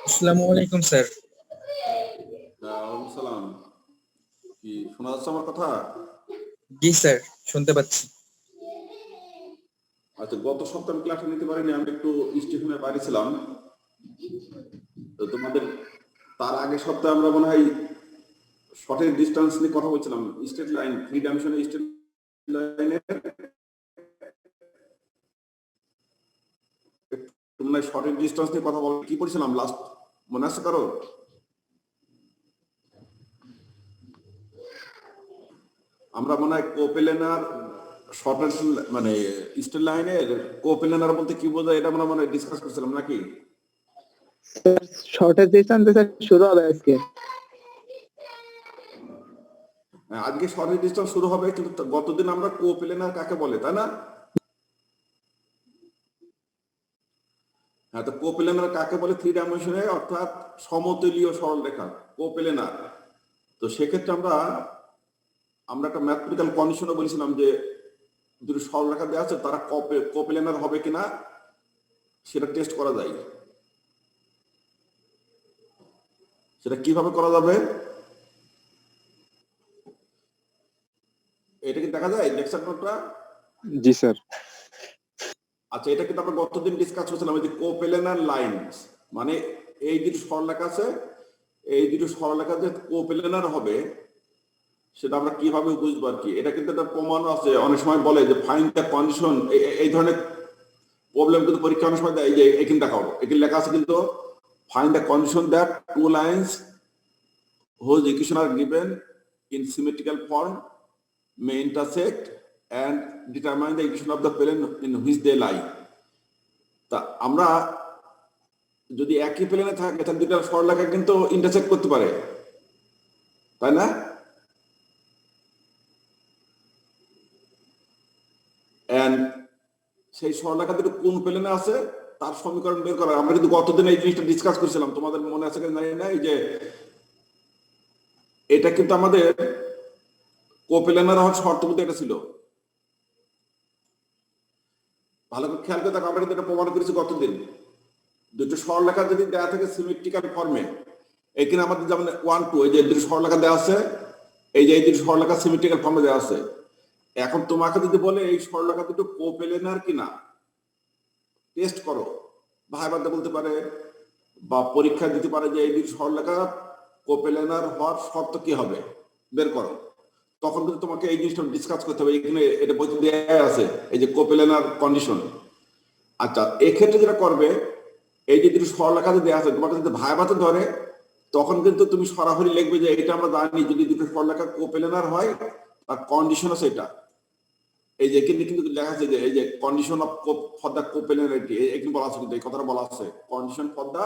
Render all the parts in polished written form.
আসসালামু আলাইকুম স্যার। ওয়ালাইকুম সালাম। কি শোনা যাচ্ছে আমার কথা? জি স্যার, শুনতে পাচ্ছি। আচ্ছা, গত সপ্তাহে আমি ক্লাসে নিতে পারিনি, আমি একটু স্টেশনে বাইরে ছিলাম। তো তোমাদের তার আগের সপ্তাহে আমরা মনে হয় শর্টের ডিস্টেন্স নিয়ে কথা বলছিলাম, স্টেট লাইন, 3 ডাইমেনশনের স্টেট লাইনের তোমরা শর্টের ডিস্টেন্স নিয়ে কথা বল, কি পড়ছিলাম লাস্ট, মনে আছে কারো? আমরা মনে হয় কোপেলেনার শর্টের মানে স্টেট লাইনের কোপেলেনার বলতে কি বোঝায় এটা আমরা মনে হয় ডিসকাস করছিলাম নাকি? শর্টের ডিস্টেন্স শুরু হবে আজকে। আজকে শর্টের ডিস্টেন্স শুরু হবে, কিন্তু গতদিন আমরা কোপেলেনার কাকে বলে, তাই না? হ্যাঁ, তো কোপেলেনার কাকে বলে 3 ডাইমেনশনে, অর্থাৎ সমতলীয় সরলরেখা কোপেলেনার। তো সেক্ষেত্রে আমরা একটা ম্যাথমেটিক্যাল কন্ডিশনও বলেছিলাম যে দুটো সরলরেখা দেওয়া আছে, তারা কোপেলেনার হবে কিনা সেটা টেস্ট করা যায়। সেটা কিভাবে করা যাবে, এটা কি দেখা যায় লেকচার নোটটা? জি স্যার। আচ্ছা, এটা কিন্তু আমরা গতদিন ডিসকাস করছিলাম যে কোপেলেনার লাইনস, মানে এই দুটো সরলরেখা আছে, এই দুটো সরলরেখা যে কোপেলেনার হবে সেটা আমরা কিভাবে বুঝবো আর কি। এটা কিন্তু একটা প্রমাণও আছে, অনেক সময় বলে যে ফাইন্ড দ্য কন্ডিশন, এই ধরনের প্রবলেম কিন্তু পরীক্ষা অনেক সময় দেয়। এই যে এখানে দেখাবো, এখানে লেখা আছে কিন্তু find the condition that two lines whose equation are given in symmetrical form may intersect and determine the equation of the plane in which they lie. তা আমরা যদি একই প্লেনে থাকে তাহলে দুটো সরলরেখা কিন্তু ইন্টারসেক্ট করতে পারে, তাই না? এন্ড সেই সরলরেখা দুটো কোন প্লেনে আছে তার সমীকরণ বের করা। আমরা কিন্তু গতদিন এই জিনিসটা ডিসকাস করেছিলাম, তোমাদের মনে আছে কিনা জানি না। এই যে এটা কিন্তু আমাদের কোপেলেনার হওয়ার শর্ত মধ্যে এটা ছিল। ভালো করে খেয়াল করে দেখো, আমরা কিন্তু এটা প্রমাণ করেছি গতদিন। দুটো সরলরেখা যদি দেওয়া থাকে সিমেট্রিক্যাল ফর্মে, এখানে আমাদের যেমন 1 2, এই যে দুটো সরলরেখা দেওয়া আছে, এই যে এই দুটো সরলরেখা সিমেট্রিক্যাল ফর্মে দেওয়া আছে। এখন তোমাকে যদি বলে এই সরলরেখা দুটো কোপেলেনার কিনা টেস্ট করো, ভাইবাতে বলতে পারে বা পরীক্ষা দিতে পারে যে এই দুটো সরলরেখা কোপেলেনার হওয়ার শর্ত কি হবে বের করো, তখন কিন্তু তোমাকে এই জিনিসটা ডিসকাস করতে হবে। এখানে এটা বইতে দেয়া আছে, এই যে কোপেলেনার কন্ডিশন। আচ্ছা, এক্ষেত্রে যেটা করবে, এই যে দুটো সরলরেখা দেওয়া আছে, তোমাকে যদি ভাইবাতে ধরে তখন কিন্তু তুমি সরাসরি লিখবে যে এটা আমরা জানি যদি দুটো সরলরেখা কোপেলেনার হয় তার কন্ডিশন আছে এটা। এই যে এখানে কিন্তু লেখা আছে যে এই যে কন্ডিশন অফ ফর দা কোপেলেনারিটি, এখানে বলা আছে, কিন্তু এই কথাটা বলা আছে কন্ডিশন ফর দা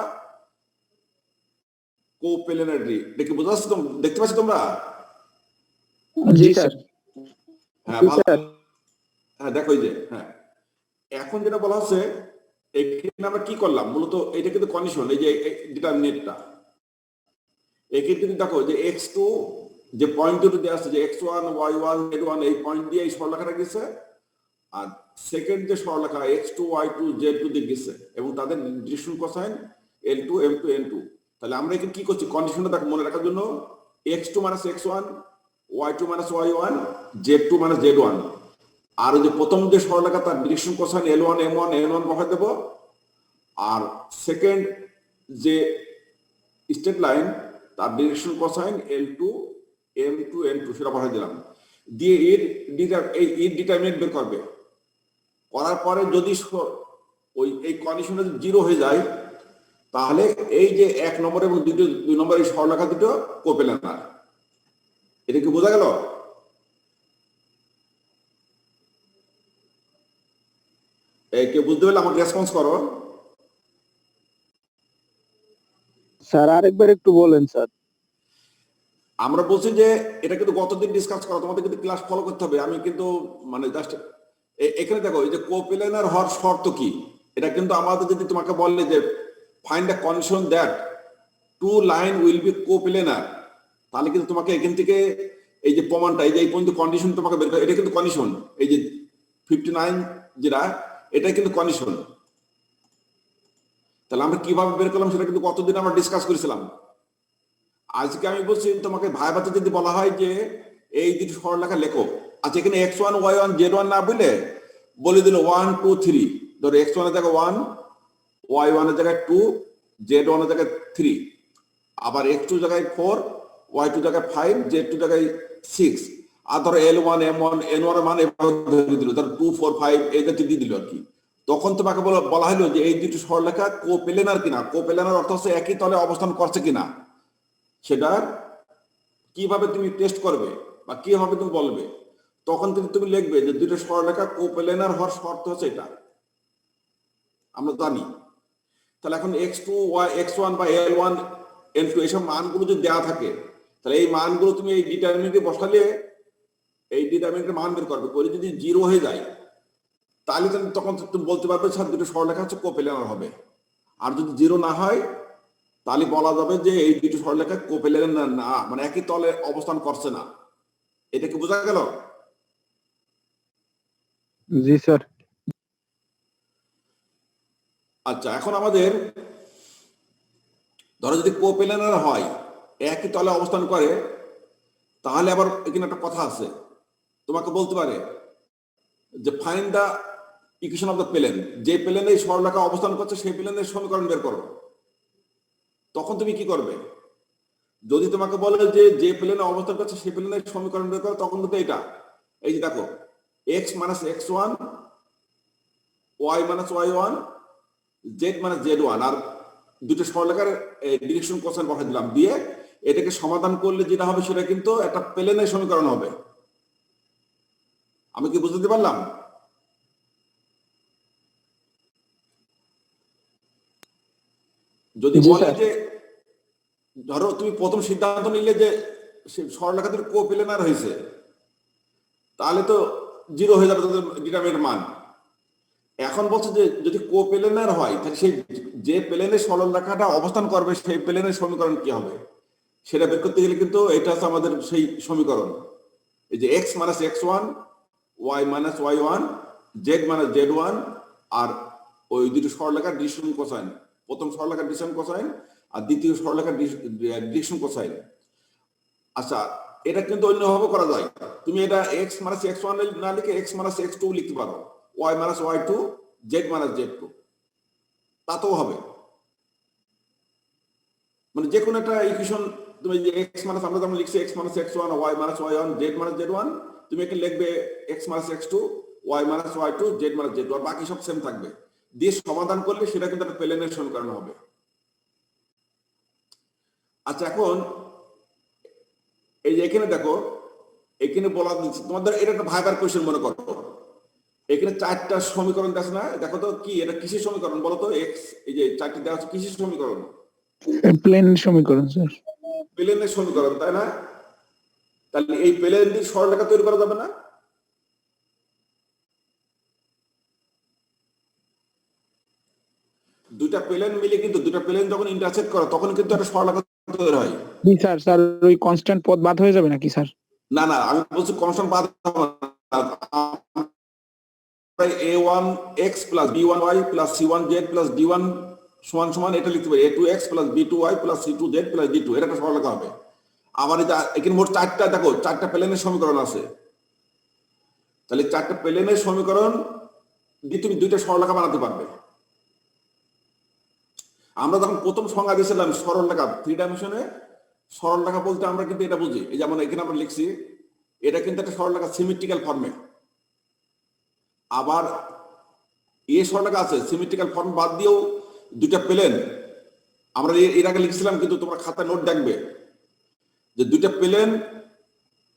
কোপেলেনারিটি। দেখি বোঝা যাচ্ছে, দেখতে পাচ্ছ তোমরা? জি স্যার। হ্যাঁ, হ্যাঁ দেখো এই যে, হ্যাঁ এখন যেটা বলা হচ্ছে এখানে আমরা কি করলাম মূলত, এটা কিন্তু কন্ডিশন, এই যে ডিটারমিনেটটা। এখানে কিন্তু দেখো যে x2 যে পয়েন্ট দুটো দেওয়া আছে যে x1 y1 z1, এই পয়েন্ট দিয়ে এই সরলরেখাটা গেছে, আর সেকেন্ড যে সরলরেখা x2 y2 z2 দিয়ে গেছে, এবং তাদের direction cosine l2 m2 n2। তাহলে আমরা এখানে কি করছি, কন্ডিশনটা দেখো মনে রাখার জন্য, x2 - x1 y2 - y1 z2 - z1, আর যে প্রথম যে সরলরেখা তার direction cosine l1 m1 n1 বসাই দেব, আর সেকেন্ড যে স্ট্রেট লাইন তার direction cosine l2 m2 n2 সেটা বসাই দিলাম, দিয়ে এর ডিটারমিনেন্ট বের করবে। করার পরে যদি ওই এই কন্ডিশনটা জিরো হয়ে যায় তাহলে এই যে 1 নম্বর এবং 2 নম্বর এই সরলরেখা দুটো কোপেলেনার। এটা কি বোঝা গেল? এই কে বুঝতে পারলে আমাকে রেসপন্স করো। স্যার আরেকবার একটু বলেন স্যার। আমরা বলছি যে এটা কিন্তু গতদিন ডিসকাস করা, তোমাদের কিন্তু ক্লাস ফলো করতে হবে। আমি কিন্তু মানে জাস্ট এখানে দেখো এই যে কোপেলেনার হওয়ার শর্ত কি, এটা কিন্তু আমাদের যদি তোমাকে বললে যে find the condition that two line will be coplanar, তাহলে কিন্তু তোমাকে এখান থেকে এই যে প্রমাণটা, এই যে এই পর্যন্ত কন্ডিশন তোমাকে বের করে, এটা কিন্তু কন্ডিশন। এই যে 59 যেটা, এটা কিন্তু কন্ডিশন। তাহলে আমরা কিভাবে বের করলাম সেটা কিন্তু কতদিন আমরা ডিসকাস করেছিলাম। আজকে আমি বলছি তোমাকে ভাইভাতে যদি বলা হয় যে এই দুটি সরলরেখা লেখো, আচ্ছা এখানে x1 y1 z1 না বলে দিল 1 2 3, ধরো x1 এর জায়গায় 1, y1 এর জায়গায় 2, z1 এর জায়গায় 3, আবার x2 জায়গায় 4, y2 জায়গায় 5, z2 জায়গায় 6, আর ধরো l1 m1 n1 এর মান এভাবে ধরে দিল, ধরো 2 4 5 এই জাতীয় দিয়ে দিল আর কি। তখন তোমাকে বলা হলো যে এই দুটি সরলরেখা কোপ্লেনার কিনা। কোপ্লেনার অর্থ হচ্ছে একই তলে অবস্থান করছে কিনা। সেটা কিভাবে তুমি টেস্ট করবে বা কিভাবে তুমি বলবে, তখন কিন্তু তুমি লিখবে যে দুটো সরলরেখা কোপ্লেনার হওয়ার শর্ত হচ্ছে এটা, আমরা জানি। তাহলে এখন x2 y x1 বা l1 l2 এইসব মানগুলো যদি দেওয়া থাকে, তাহলে এই মানগুলো তুমি এই ডিটারমিনেন্টে বসালে এই ডিটারমিনেন্টের মান বের করবে, করে যদি 0 হয়ে যায় তাহলে তখন তুমি বলতে পারবে স্যার দুটো সরলরেখা হচ্ছে কোপ্লেনার হবে। আর যদি 0 না হয় তাহলে বলা যাবে যে এই দুটো সরলরেখা কোপ্লেনার না, মানে একই তলে অবস্থান করছে না। এটা কি বোঝা গেল? জি স্যার। আচ্ছা, এখন আমাদের ধরো যদি কোপ্লেনার হয়, একই তলে অবস্থান করে, তাহলে আবার এখানে একটা কথা আছে, তোমাকে বলতে পারে যে find the equation of the plane. যে প্লেনে এই সরলরেখা অবস্থান করছে সেই প্লেনের সমীকরণ বের করো। তখন তুমি কি করবে? যদি তোমাকে বলে যে যে প্লেনে অবস্থান করছে সেই প্লেনের সমীকরণ বের করো, তখন কিন্তু এটা, এই যে দেখো x minus x1, y minus y1, z minus z1, আর দুটো সরলরেখার ডিরেকশন কোসাইন বসাই দিলাম, দিয়ে এটাকে সমাধান করলে যেটা হবে সেটা কিন্তু একটা প্লেনের সমীকরণ হবে। আমি কি বুঝতে পারলাম? যদি জি, বলে স্যার। যে ধরো তুমি প্রথম সিদ্ধান্ত নিলে যে সরলরেখা দুটো কোপ্লেনার হয়েছে, তাহলে তো 0 হয়ে যাবে তাদের ডিটারমিনেন্ট মান। এখন বলছে যে যদি কোপ্লেনার হয়, তাহলে সেই যে প্লেনের সরলরেখাটা অবস্থান করবে সেই প্লেনের সমীকরণ কি হবে সেটা বের করতে গেলে কিন্তু এটা হচ্ছে আমাদের সেই সমীকরণ, এই যে x minus x1, y minus y1, z minus z1, আর ওই দুটো সরলরেখার ডিরেকশন কোসাইন, প্রথম সরলরেখার ডিরেকশন কোসাইন আর দ্বিতীয় সরলরেখার ডিরেকশন কোসাইন। আচ্ছা, এটা কিন্তু অন্যভাবে করা যায়। তুমি এটা x মাইনাস x1 না লিখে x মাইনাস x2 লিখতে পারো, y minus y2, z minus z2, তাতেও হবে। মানে যে কোনো একটা ইকুয়েশন তুমি যে x মাইনাস, আমরা যেমন লিখছি x minus x1, y minus y1, z minus z1, তুমি একে লিখবে x minus x2, y minus y2, z minus z2, আর বাকি সব সেম থাকবে। দিয়ে সমাধান করলে সেটা কিন্তু একটা প্লেনের সমীকরণ হবে। আচ্ছা, এখন এই যে এখানে দেখো, এখানে বলা দিচ্ছে তোমাদের, এটা একটা ভাইবার কোশ্চেন মনে করো। এখানে 4টা সমীকরণ আছে না, দেখো তো কি এটা কিসের সমীকরণ বলো তো? x, এই যে 4টি দেওয়া আছে কিসের সমীকরণ? প্লেন সমীকরণ স্যার। প্লেনের সমীকরণ, তাই না? তাহলে এই প্লেন দিয়ে সরলরেখা তৈরি করা যাবে না? দুইটা প্লেন মিলে, কিন্তু দুইটা প্লেন যখন ইন্টারসেক্ট করে তখন কিন্তু একটা সরলরেখা তৈরি হয়। জি স্যার। স্যার ওই কনস্ট্যান্ট পদ বাদ হয়ে যাবে নাকি স্যার? না না, আমি বলছি কনস্ট্যান্ট বাদ হবে না। a1x plus b1y plus c1z plus d1 সমান সমান এটা লিখতে পারি a2x plus b2y plus c2z plus d2, এটা একটা সরলরেখা হবে। আবার এখানে মোট 4টা, দেখো 4টা প্লেনের সমীকরণ আছে। তাহলে 4টা প্লেনের সমীকরণ দিয়ে তুমি দুইটা সরলরেখা বানাতে পারবে। আমরা যখন প্রথম সংজ্ঞা দিয়েছিলাম সরলরেখা, 3 ডাইমেনশনে সরলরেখা বলতে আমরা কিন্তু এটা বুঝি, এই যেমন এখানে আমরা লিখছি এটা কিন্তু একটা সরলরেখা সিমেট্রিক্যাল ফর্মে। আবার সরলরেখা আছে সিমেট্রিক্যাল ফর্ম বাদ দিয়েও দুইটা প্লেন আমরা এর আগে লিখছিলাম, কিন্তু তোমরা খাতায় নোট দেখবে যে দুইটা প্লেন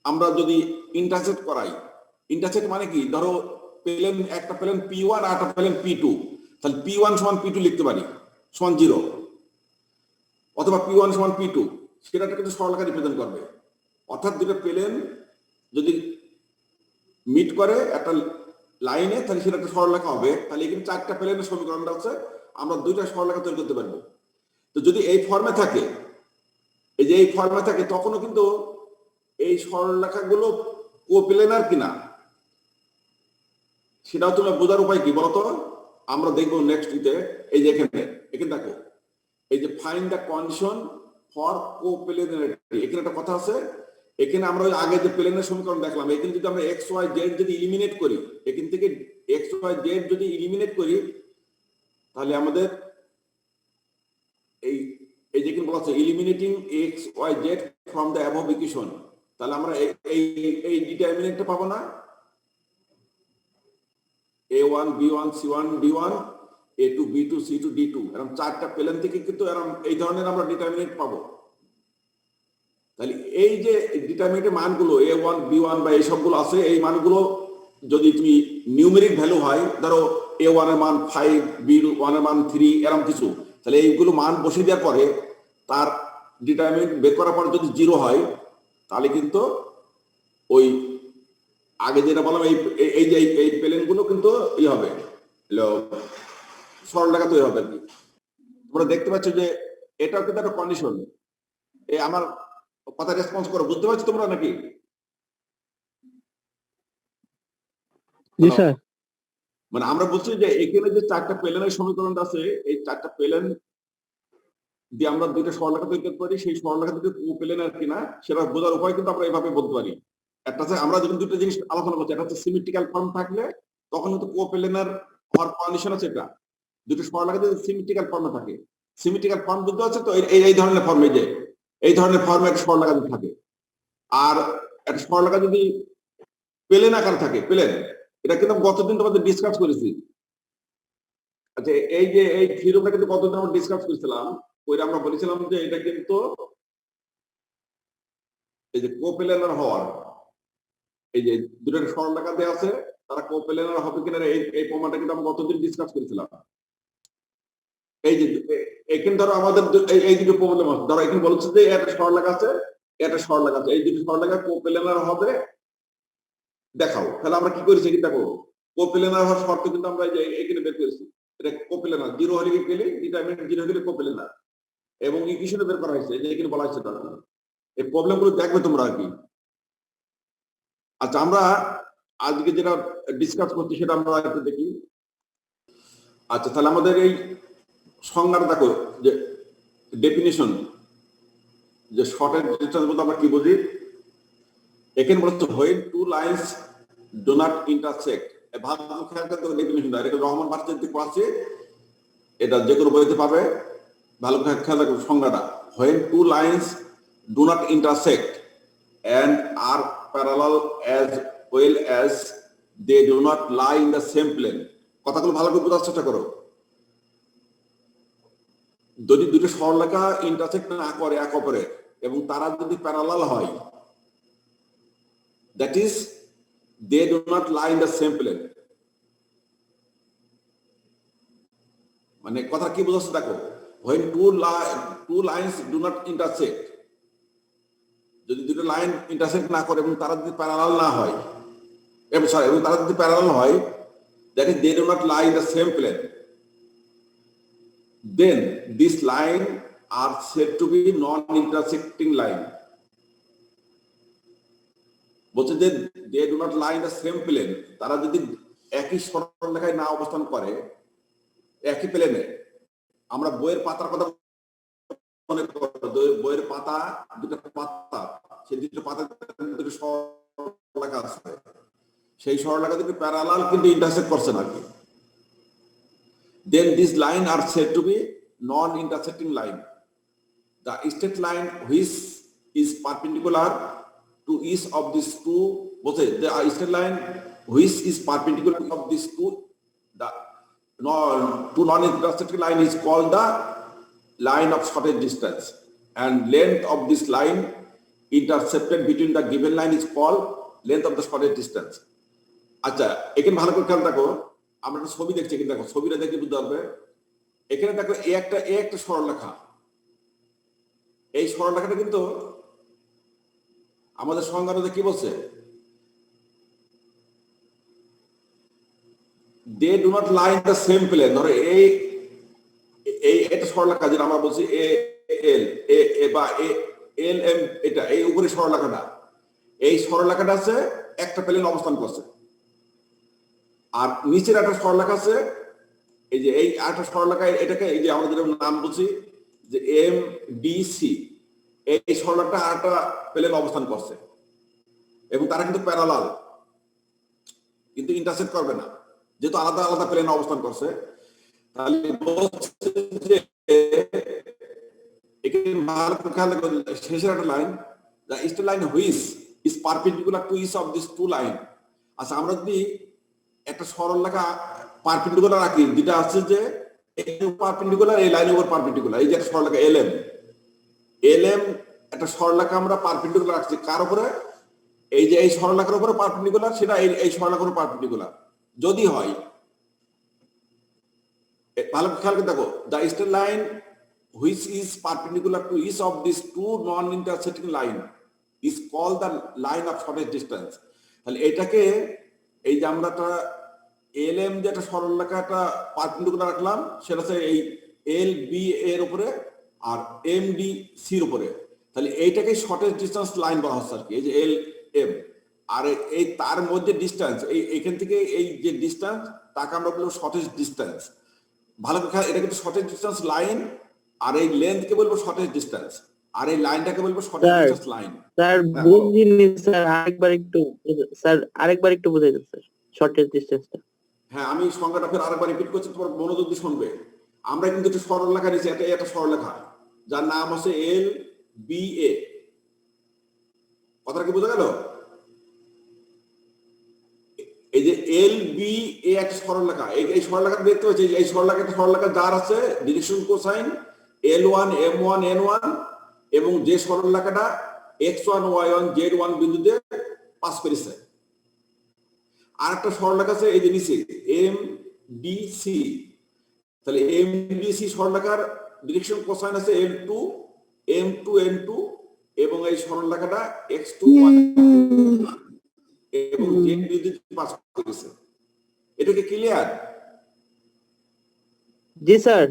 আমরা যদি ইন্টারসেক্ট করাই, ইন্টারসেক্ট মানে কি, ধরো প্লেন, একটা প্লেন p1 আর একটা প্লেন p2, তাহলে p1 সমান p2 লিখতে পারি সমান 0, অথবা p1 সমান p2, সেটা কিন্তু সরলরেখা রিপ্রেজেন্ট করবে। অর্থাৎ দুটো প্লেন যদি মিট করে একটা লাইনে, তাহলে সেটা একটা সরলরেখা হবে। তাহলে এখানে 4টা প্লেনের সমীকরণটা হচ্ছে আমরা দুইটা সরলরেখা তৈরি করতে পারবো। তো যদি এই ফর্মে থাকে, এই যে এই ফর্মে থাকে, তখনও কিন্তু এই সরলরেখাগুলো কোপ্লেনার কিনা সেটাও তুমি বোঝার উপায় কি বলতো? আমরা দেখবো নেক্সট ইতে এই যে এখানে দেখো এই যে ফাইন্ড দ্য কন্ডিশন ফর কোপ্লেনারিটি, এখানে একটা কথা আছে। এখানে আমরা আগে যে প্লেনের সমীকরণ দেখলাম, এখানে যদি আমরা এক্স ওয়াই জেড যদি ইলিমিনেট করি, এখান থেকে এক্স ওয়াই জেড যদি ইলিমিনেট করি, তাহলে আমাদের এই যেখানে বলা আছে eliminating X Y Z from the above equation, তাহলে আমরা এই ডিটারমিনেন্টটা পাবো না, a1 b1 c1 d1 a2 b2 c2 d2, এরকম চারটা প্লেন থেকে কিন্তু এরকম এই ধরনের আমরা ডিটারমিনেন্ট পাবো। তাহলে এই যে ডিটারমিনেন্টের মানগুলো a1 b1 বা এই সবগুলো আছে, এই মানগুলো যদি তুমি নিউমেরিক ভ্যালু হয়, ধরো a1 এর মান 5, b1 এর মান 3, এরকম কিছু, তাহলে এইগুলো মান বসিয়ে দেওয়ার পরে তার ডিটারমিনেন্ট বের করার পরে যদি 0 হয়, তাহলে কিন্তু ওই আগে যেটা বললাম এই যে এই প্লেনগুলো কিন্তু হবে সরলরেখা তৈরি হবে আর কি। তোমরা দেখতে পাচ্ছ যে এটাও কিন্তু একটা কন্ডিশন। এই আমার কথা রেসপন্স করো, বুঝতে পারছো তোমরা নাকি? জি স্যার। মানে আমরা বলছি যে এখানে যে চারটা প্লেনের সমীকরণটা আছে, এই চারটা প্লেন দিয়ে আমরা দুইটা সরলরেখা তৈরি করতে পারি, সেই সরলরেখা দুটো কোপ্লেনার কিনা সেটা বোঝার উপায় কিন্তু আমরা এভাবে বলতে পারি। একটা হচ্ছে আমরা যখন দুটো জিনিস আলোচনা করছি, একটা হচ্ছে সিমেট্রিক্যাল ফর্ম থাকলে তখন কিন্তু কোপ্লেনার হওয়ার কন্ডিশন আছে। এটা দুটো সরলরেখা যদি সিমেট্রিক্যাল ফর্মে থাকে, সিমেট্রিক্যাল ফর্ম বুঝতে আছে তো, এই ধরনের ফর্মে, যে এই ধরনের ফর্মে একটা সরলরেখা যদি থাকে, আর একটা সরলরেখা যদি প্লেন আকারে থাকে, প্লেন, এটা কিন্তু গতদিন তোমাদের ডিসকাস করেছি। আচ্ছা, এই যে এই থিওরিটা কিন্তু গতদিন আমরা ডিসকাস করেছিলাম, ওইটা আমরা বলেছিলাম যে এটা কিন্তু এই যে কোপ্লেনার হওয়ার, এই যে দুটো সরলরেখা দেওয়া আছে, তারা কোপ্লেনার হবে কিনা এই প্রমাণটা কিন্তু আমরা গতদিন ডিসকাস করেছিলাম। এই যে এখানে ধরো আমাদের এই দুটো প্রবলেম আছে, ধরো এখানে বলছে যে একটা সরলরেখা আছে, একটা সরলরেখা আছে, এই দুটো সরলরেখা কোপ্লেনার হবে দেখাও। তাহলে আমরা কি করেছি কি দেখো, কোপ্লেনার হওয়ার শর্ত কিন্তু আমরা এখানে বের করেছি। এটা কোপ্লেনার 0 হলে কি পেলে ডিটারমিনেন্ট 0 হলে কোপ্লেনার, এবং ইকুয়েশনে বের করা হয়েছে যে এখানে বলা হয়েছে। এই প্রবলেমগুলো দেখবে তোমরা আর কি। আচ্ছা, আমরা আজকে যেটা ডিসকাস করছি সেটা আমরা একটু দেখি। আচ্ছা, তাহলে আমাদের এই সংজ্ঞাটা দেখো, যে ডেফিনিশন, যে শর্টের ডিসটেন্স বলতে আমরা কি বুঝি। এখানে বলতে when two lines do not intersect, ভালো খেয়াল করতে হবে ডেফিনিশনটা। এটা রহমান ভার্সিটিতে পড়াচ্ছে, এটা যে কোনো বইতে পাবে, ভালো খেয়াল রাখবে সংজ্ঞাটা। When two lines do not intersect and are parallel as well as they do not lie in the same plane. কথাগুলো ভালো করে বোঝার চেষ্টা করো। যদি দুটো সরলরেখা ইন্টারসেক্ট না করে এক অপরের, এবং তারা যদি প্যারালাল হয়, that is they do not lie in the same plane. মানে কথা কি বোঝাচ্ছে দেখো, when two lines do not intersect, যদি দুটো লাইন ইন্টারসেক্ট না করে এবং তারা যদি প্যারালাল না হয়, এবং তারা যদি প্যারালাল হয়, that is they do not lie in the same plane, then this line are said to be non-intersecting line. বলছে যে they do not lie in the same plane, তারা যদি একই সরলরেখায় না অবস্থান করে, একই প্লেনে। আমরা বইয়ের পাতার কথা মনে করো, বইয়ের পাতা, দুটো পাতা, সেই দুটো পাতা দুটো সরলরেখা আছে, সেই সরলরেখা দুটো প্যারালাল কিন্তু ইন্টারসেক্ট করছে না কি, then this line are said to be non-intersecting line. The straight line which is perpendicular to each of these two, বলছে the straight line which is perpendicular of these two, the non-intersecting line is called the line of shortest distance, and length of this line intercepted between the given line is called length of the shortest distance. আচ্ছা, এখানে ভালো করে খেয়াল দেখো, আমরা একটা ছবি দেখছি, এখানে দেখো, ছবিটা দেখে বুঝতে পারবে। এখানে দেখো একটা সরলরেখা, এই সরলরেখাটা কিন্তু আমাদের সংজ্ঞাটা কি বলছে, they do not lie in the same plane. ধরো এটা সরলরেখা, যেটা আমরা বলছি এ বা এল এম, এটা এই উপরে সরলরেখাটা, এই সরলরেখাটা আছে একটা প্লেন অবস্থান করছে, আর নিচের একটা সরলরেখা আছে এই যে এই একটা সরলরেখা, এটাকে এই যে আমরা যেটা নাম বলছি যে এম ডি সি, এই সরলরেখাটা আরেকটা প্লেন অবস্থান করছে এবং তারা কিন্তু প্যারালাল, কিন্তু ইন্টারসেক্ট করবে না, যেহেতু আলাদা আলাদা প্লেন অবস্থান করছে। তাহলে বলছে যে এখানে ভালো করে খেয়াল রাখবেন, শেষের একটা line, the straight line which is perpendicular to each of this two line. আচ্ছা, আমরা যদি একটা সরলরেখা পারপেন্ডিকুলার রাখি, যেটা আছে যে পারপেন্ডিকুলার, এই লাইনের উপর পারপেন্ডিকুলার, এই যে একটা সরলরেখা এলএম, এলএম একটা সরলরেখা আমরা পারপেন্ডিকুলার রাখছি কার উপরে? এই যে এই সরলরেখার উপরে পারপেন্ডিকুলার, সেটা এই সরলরেখার উপর পারপেন্ডিকুলার যদি হয়। ভালো খেয়াল করে দেখো, the straight line which is perpendicular to each of these two non-intersecting line is called the line of shortest distance। তাহলে এটাকে এই যে আমরা একটা এলএম যে একটা সরলরেখাটা পারপেন্ডিকুলার রাখলাম, সেটা হচ্ছে এই এল বি এর উপরে আর এম ডি সির উপরে, তাহলে এইটাকে শর্টেস্ট ডিস্টেন্স লাইন বলা হচ্ছে আর কি। এই যে এল এম আর এই তার মধ্যে ডিস্টেন্স, এইখান থেকে এই যে ডিস্টেন্স, তাকে আমরা বলবো শর্টেস্ট ডিস্টেন্স। ভালো করে এটা কিন্তু শর্টেস্ট ডিস্টেন্স লাইন, আর এই লেন্থকে বলবো শর্টেস্ট ডিস্টেন্স, আর এই লাইনটাকে বলবো শর্টেস্ট ডিস্টেন্স লাইন। স্যার বুঝিনি স্যার, আরেকবার একটু বুঝাই দেন স্যার শর্টেস্ট ডিসটেন্সটা। হ্যাঁ, আমি সংজ্ঞাটা ফের আরেকবার রিপিট করছি, তোমার মনোযোগ দিয়ে শুনবে। আমরা কিন্তু একটা সরলরেখা নিয়েছি, একটা সরলরেখা যার নাম আছে এল বি এ। কথাটা কি বোঝা গেল? এই যে এল বি এ একটা সরলরেখা, এই সরলরেখা দেখতে পাচ্ছি, এই সরলরেখা যার আছে direction cosine L1 M1 N1, এবং যে সরলরেখাটা X1 Y1 Z1 বিন্দুতে পাস করেছে। আর একটা সরলরেখা আছে এই যে নিচে এম ডি সি, তাহলে এম ডি সি সরলরেখার ডিরেকশন কোসাইন আছে L2 M2 N2, এবং এই সরলরেখাটা X2 Y2 এবং যে বিন্দুতে পাস করেছে। এটা কি ক্লিয়ার? জি স্যার।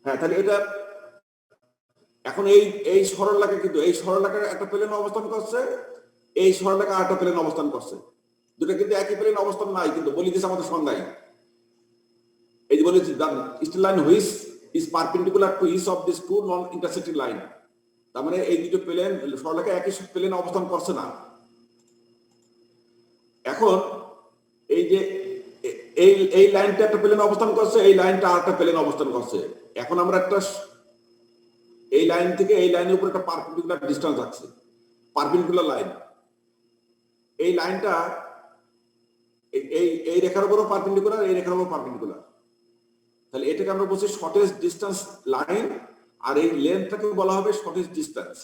হ্যাঁ, তাহলে এটা এখন এই সরলরেখা কিন্তু এই সরলরেখার একটা প্লেন অবস্থান করছে, এই সরলরেখা আরেকটা প্লেন অবস্থান করছে, দুটো কিন্তু একই প্লেন অবস্থান নাই, কিন্তু বলি দিয়েছে আমাদের সংজ্ঞায়। এই যে বলেছি the straight line which is perpendicular to each of this two non intersecting line. তার মানে এই দুটো প্লেন সরলরেখা একই প্লেন অবস্থান করছে না। এখন এই যে এই লাইনটা একটা প্লেন অবস্থান করছে, এই লাইনটা আরেকটা প্লেন অবস্থান করছে। এখন আমরা একটা এই লাইন থেকে এই লাইনের উপর একটা পারপেন্ডিকুলার ডিসটেন্স আছে, পারপেন্ডিকুলার লাইন। এই লাইনটা এই রেখার উপরও পারপেন্ডিকুলার, এই রেখার উপর পারপেন্ডিকুলার, তাহলে এটাকে আমরা বলছি শর্টেস্ট ডিসটেন্স লাইন, আর এই লেন্থটাকে বলা হবে শর্টেস্ট ডিসটেন্স।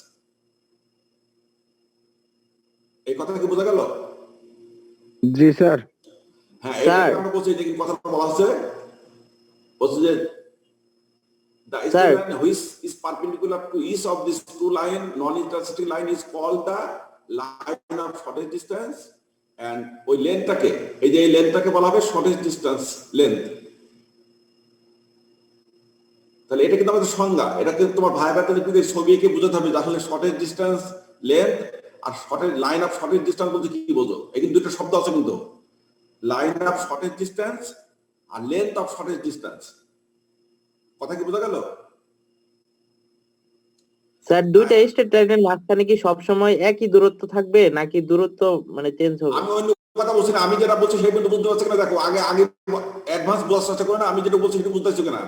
এই কথাটা কি বোঝা গেল? জি স্যার। হ্যাঁ, এটাকে আমরা বলছি যে কথাটা বলা আছে, বলছি যে the straight line which is perpendicular to each of these two line non-intersecting line is called the line of shortest distance, and ওই লেন্থটাকে এই যে এই লেন্থটাকে বলা হবে শর্টেস্ট ডিসটেন্স লেন্থ। তাহলে এটা কিন্তু আমাদের সংজ্ঞা, এটা কিন্তু তোমার ভাইভাতে যদি ছবি এঁকে বোঝাতে হবে যে আসলে শর্টেস্ট ডিসটেন্স লেন্থ আর shortest line of shortest distance বলতে কি বোঝো। এই কিন্তু দুটো শব্দ আছে, কিন্তু লাইন অফ শর্টেস্ট ডিসটেন্স আর লেন্থ অফ শর্টেস্ট ডিসটেন্স। কথা কি বোঝা গেল? স্যার দুইটা স্ট্রেট লাইনের মাঝখানে কি সব সময় একই দূরত্ব থাকবে নাকি দূরত্ব মানে চেঞ্জ হবে? আমি অন্য কথা বলছি না, আমি যেটা বলছি সেই পর্যন্ত বুঝতে পারছি কিনা দেখো, আগে অ্যাডভান্স বোঝার চেষ্টা করে না, আমি যেটা বলছি সেটা বুঝতে পারছি কিনা।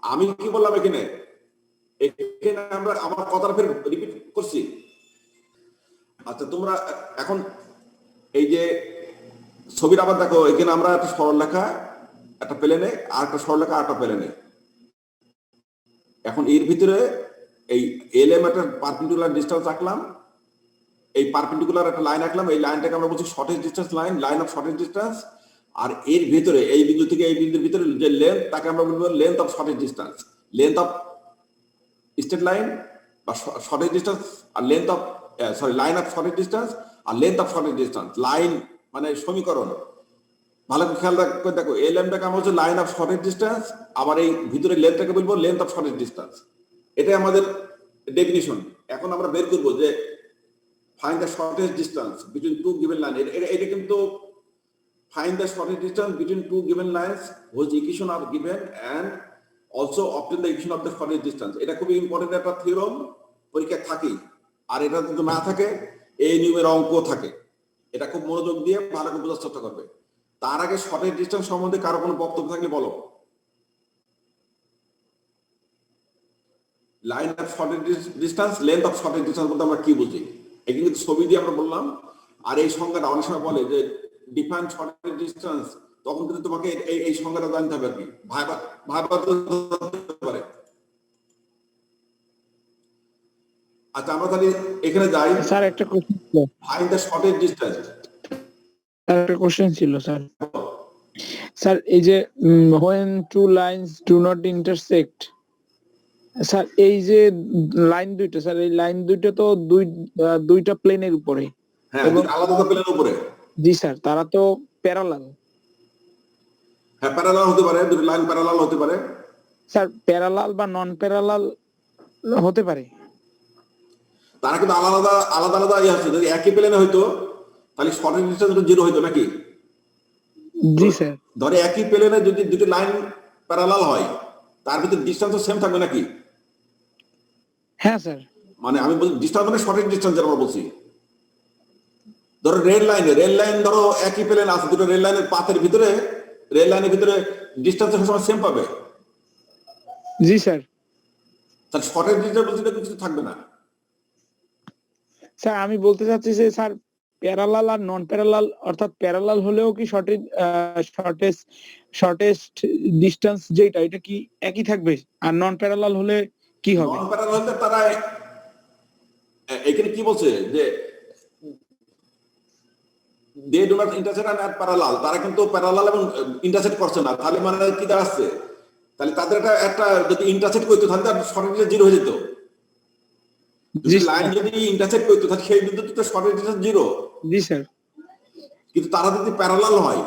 আমি কি বললাম এখানে আমরা আমার কথাটা ফের রিপিট করছি। আচ্ছা, তোমরা এখন এই যে ছবিটা আবার দেখো, এখানে আমরা একটা সরলরেখা একটা প্লেনে আর একটা সরলরেখা আর একটা প্লেনে, এখন এর ভিতরে এই এলএম একটা পারপেন্ডিকুলার ডিসটেন্স রাখলাম, এই পারপেন্ডিকুলার একটা লাইন রাখলাম, এই লাইনটাকে আমরা বলছি shortest distance line, line of shortest distance. আর এর ভিতরে এই বিন্দু থেকে এই বিন্দুর ভিতরে যে লেন্থ, তাকে আমরা বলবো length of shortest distance, length of straight line বা শর্টেস্ট ডিসটেন্স, আর length of line of shortest distance আর length of shortest distance. Line মানে সমীকরণ, ভালো করে খেয়াল করে দেখো, এই লেন্থটাকে আমরা হচ্ছে লাইন অফ শর্টেস্ট ডিসটেন্স, আবার এই ভিতরে লেন্থটাকে বলবো লেন্থ অফ শর্টেস্ট ডিসটেন্স। এটাই আমাদের ডেফিনিশন। এখন আমরা বের করবো যে find the shortest distance between two given lines. এটা কিন্তু find the shortest distance between two given lines whose equation are given and also obtain the equation of the shortest distance. এটা খুবই ইম্পর্টেন্ট একটা থিওরাম, পরীক্ষায় থাকে। আর এটা যদি না থাকে এই নিয়মের অঙ্ক থাকে। এটা খুব মনোযোগ দিয়ে ভালো করে বোঝার চেষ্টা করবে। তার আগে শর্টেস্ট ডিসটেন্স সম্বন্ধে কারো কোনো বক্তব্য থাকলে বলো। Line of shortest distance, length of shortest distance বলতে আমরা কি বুঝি? এখানে কিন্তু ছবি দিয়ে আমরা বললাম। আর এই সংজ্ঞাটা অনেক সময় বলে যে ডিফাইন শর্টেস্ট ডিসটেন্স, তখন কিন্তু তোমাকে এই সংজ্ঞাটা জানতে হবে আর কি। ভাইবা পারে। আচ্ছা আমরা তাহলে এখানে যাই। স্যার একটা কোশ্চেন ছিল। Find the shortest distance. একটা কোশ্চেন ছিল স্যার। স্যার এই যে when two lines do not intersect, sir এই যে লাইন দুইটা, স্যার এই লাইন দুইটা তো দুইটা প্লেনের উপরে। হ্যাঁ, আলাদা প্লেনের উপরে। জি স্যার, তারা তো প্যারালাল। হ্যাঁ, প্যারালাল হতে পারে, দুটো লাইন প্যারালাল হতে পারে। স্যার প্যারালাল বা নন প্যারালাল হতে পারে। তারা কিন্তু আলাদা আলাদা আছে। যদি একই প্লেনে হইতো তাহলে শর্টেস্ট ডিসটেন্স 0 হইতো নাকি? জি স্যার। ধরে একই প্লেনে যদি দুটো লাইন প্যারালাল হয় তার ভিতরে ডিসটেন্সও সেম থাকবে নাকি? হ্যাঁ স্যার। মানে আমি বলছি ডিসটেন্স মানে শর্টেস্ট ডিসটেন্স যেটা আমরা বলছি। ধরো রেল লাইন ধরো একই প্লেন আছে, দুটো রেল লাইনের পাথের ভিতরে রেল লাইনের ভিতরে ডিসটেন্স সবসময় সেম পাবে। জি স্যার। তাহলে শর্টেস্ট ডিসটেন্স বলতে কিছু থাকবে না। স্যার আমি বলতে চাচ্ছি যে স্যার প্যারালাল আর নন প্যারালাল, অর্থাৎ প্যারালাল হলেও কি শর্টেস্ট ডিসটেন্স যেটা এটা কি একই থাকবে, আর নন প্যারালাল হলে কি হবে? নন প্যারালাল হলে তারা এখানে কি বলছে যে they do not intersect and are parallel, তারা কিন্তু প্যারালাল এবং ইন্টারসেক্ট করছে না। তাহলে মানে কি দাঁড়াচ্ছে? তাহলে তাদের একটা যদি ইন্টারসেক্ট করতে তাহলে তার শর্টেস্ট ডিসটেন্স 0 হয়ে যেত। যদি লাইন যদি ইন্টারসেক্ট করতে তাহলে সেই বিন্দুতে তো শর্টেস্ট ডিসটেন্স 0। জি স্যার। কিন্তু তারা যদি প্যারালাল হয়,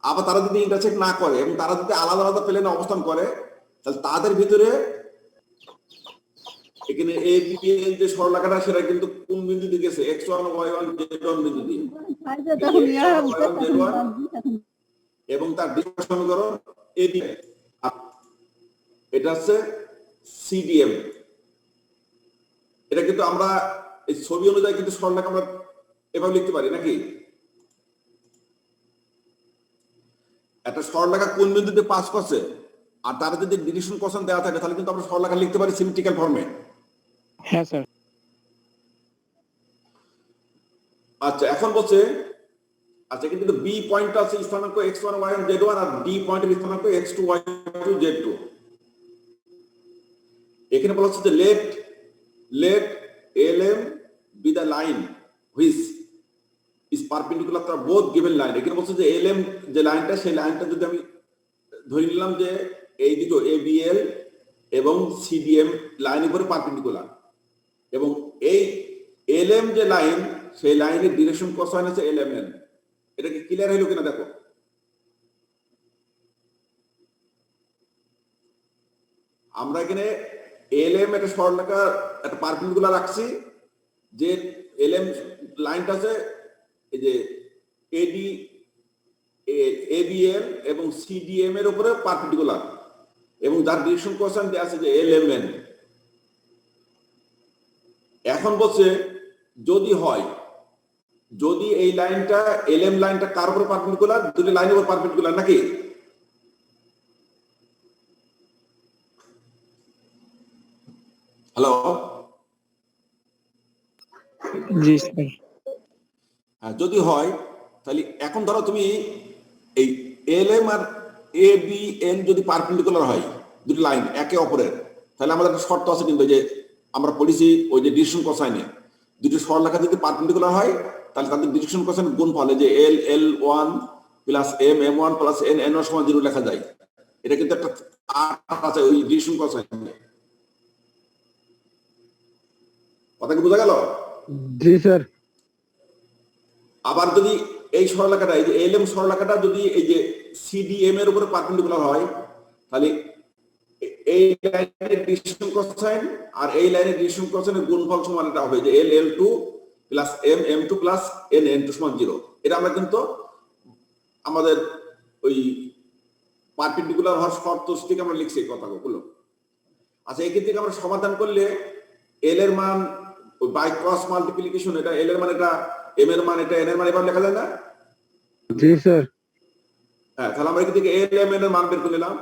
আবার তারা যদি ইন্টারসেক্ট না করে এবং তারা যদি আলাদা আলাদা প্লেনে অবস্থান করে, তাহলে তাদের ভিতরে এখানে এ বি এর যে সরলরেখাটা সেটা কিন্তু কোন বিন্দুতে গেছে? x1 y1 z1 বিন্দু দিয়ে। এবং তার দ্বিতীয় সমীকরণ ab, এটা হচ্ছে CDM। এটা কিন্তু আমরা এই ছবি অনুযায়ী কিন্তু সরলরেখা আমরা এভাবে লিখতে পারি নাকি? একটা সরলরেখা কোন বিন্দুতে পাস করছে আর তার যদি ডিরেকশন কোসাইন দেওয়া থাকে তাহলে কিন্তু আমরা সরলরেখা লিখতে পারি সিমেট্রিক্যাল ফর্মে। হ্যাঁ স্যার। আচ্ছা এখন বলছে, আচ্ছা কিন্তু বি পয়েন্ট আছে স্থানাঙ্ক x1 y1 z1 আর ডি পয়েন্টের স্থানাঙ্ক x2 y2 z2। এখানে বলা হচ্ছে যে let LM be the line which is perpendicular to both given line। এখানে বলছে যে LM যে লাইনটা, সেই লাইনটা যদি আমি ধরে নিলাম যে এই দুটো ABL এবং CDM লাইনের উপরে পারপেন্ডিকুলার, এবং এই LM যে লাইন সেই লাইনের ডিরেকশন কোসাইন আছে LMN। এটা কি ক্লিয়ার হইলো কিনা দেখো। আমরা এখানে LM একটা সরলরেখা একটা পারপেন্ডিকুলার রাখছি, যে LM লাইনটা আছে এই যে ABL এবং CDM এর উপরে পারপেন্ডিকুলার, এবং যার ডিরেকশন কোসাইন দেয়া আছে যে LMN। এখন বলছে যদি এই লাইনটা LM লাইনটা কার উপর পারপেন্ডিকুলার? দুটো লাইনের উপর পারপেন্ডিকুলার নাকি? হ্যালো, জি স্যার। হ্যাঁ যদি হয় তাহলে এখন ধরো তুমি এই LM আর ABL যদি পারপেন্ডিকুলার হয় দুটো লাইন একে অপরের, তাহলে আমাদের একটা শর্ত আছে কিন্তু যে আমরা পড়েছি ওই যে ডিরেকশন কোসাইনে, দুটো সরলরেখা যদি পারপেন্ডিকুলার হয় তাহলে তাদের ডিরেকশন কোসাইন গুণফল যে L1 plus M1 plus N সমান 0 লেখা যায়। এটা কিন্তু একটা আছে ওই ডিরেকশন কোসাইনে। কথা কি বোঝা গেল? জি স্যার। আবার যদি এই সরলরেখাটা এই যে LM সরলরেখাটা যদি এই যে CDM এর উপরে পারপেন্ডিকুলার হয়, তাহলে এই লাইনের ডিরেকশন কোসাইন আর এই লাইনের ডিরেকশন কোসাইনের গুণফল সমান এটা হবে যে L2 plus M M two plus N N two সমান 0। এটা আমরা কিন্তু আমাদের ওই পারপেন্ডিকুলার হওয়ার শর্ত থেকে আমরা লিখছি এই কথাগুলো। আচ্ছা, এই ক্ষেত্রে আমরা সমাধান করলে এল এর মান বাই ক্রস মাল্টিপ্লিকেশন, এটা এল এর মান, এটা এম এর মান, এটা এন এর মান এভাবে লেখা যায় না? জি স্যার। হ্যাঁ, তাহলে আমরা এখান থেকে এল এম এন এর মান বের করে নিলাম।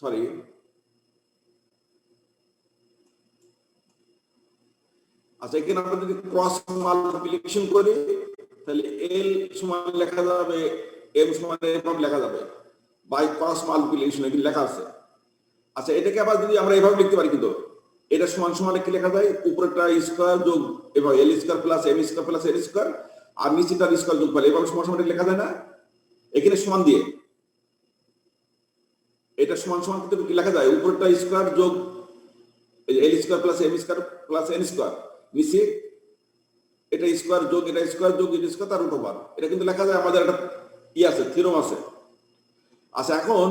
সরি, আচ্ছা, এখানে আমরা যদি ক্রস মাল্টিপ্লিকেশন করি তাহলে এল সমান লেখা যাবে এম সমান এভাবে লেখা যাবে বাই ক্রস মাল্টিপ্লিকেশন, এখানে লেখা আছে। আচ্ছা, এটাকে আবার যদি আমরা এভাবে লিখতে পারি, কিন্তু এটা সমান সমান কি লেখা যায়, উপরেরটা স্কয়ার যোগ এভাবে L square plus M square plus L square, আর নিচেরটা স্কয়ার যোগ করলে এভাবে সমান সমান লেখা যায় না? এখানে সমান দিয়ে এটা সমান সমান কিন্তু কি লেখা যায়, উপরেরটা স্কয়ার যোগ L square plus M square plus N square, নিচে এটা স্কয়ার যোগ এটা স্কয়ার যোগ এটা স্কয়ার তার রুট ওভার। এটা কিন্তু লেখা যায়, আমাদের একটা আছে, থিওরাম আছে। আচ্ছা, এখন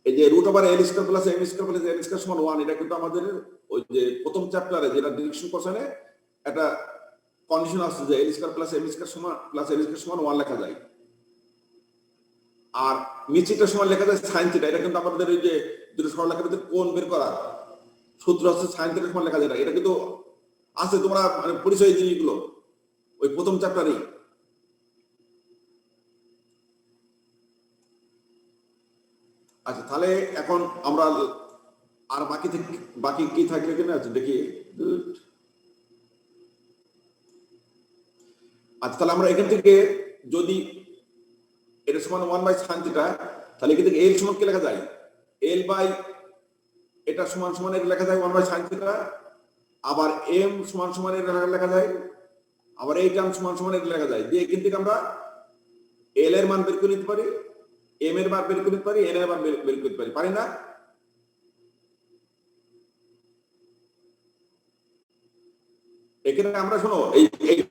এই যে root over L square plus M square plus N square সমান 1, এটা কিন্তু আমাদের ওই যে প্রথম চ্যাপ্টারে যেটা ডিরেকশন কোশ্চেনে একটা কন্ডিশন আছে যে এল স্কয়ার প্লাস এম স্কয়ার সমান প্লাস এন স্কয়ার সমান 1 লেখা যায়, আর নিচেটা সমান লেখা যায় সাইন থিটা। এটা কিন্তু আমাদের এই যে দুটো সরলরেখার ভিতরে কোণ বের করার সূত্র আছে, সাইন থিটা সমান লেখা যায়। এটা কিন্তু আছে, তোমরা মানে পরিচয় জিনিসগুলো ওই প্রথম চ্যাপ্টারেই। আচ্ছা, তাহলে এখন আমরা আর বাকি কি থাকলে কিনা আছে দেখি। আচ্ছা, তাহলে আমরা এখান থেকে যদি এটা সমান 1 বাই সাইন থিটা, তাহলে এখান থেকে এল সমান কি লেখা যায়, এল বাই এটা সমান সমান এটা লেখা যায় 1 বাই সাইন থিটা, আবার এম সমান সমান এটা লেখা যায়, আবার এই টার্ম সমান সমান এটা লেখা যায়। দিয়ে এখান থেকে আমরা এল এর মান বের করে নিতে পারি, এম এর মান বের করে নিতে পারি, এন এর মান বের করতে পারি, পারি না? এখানে আমরা শোনো, এই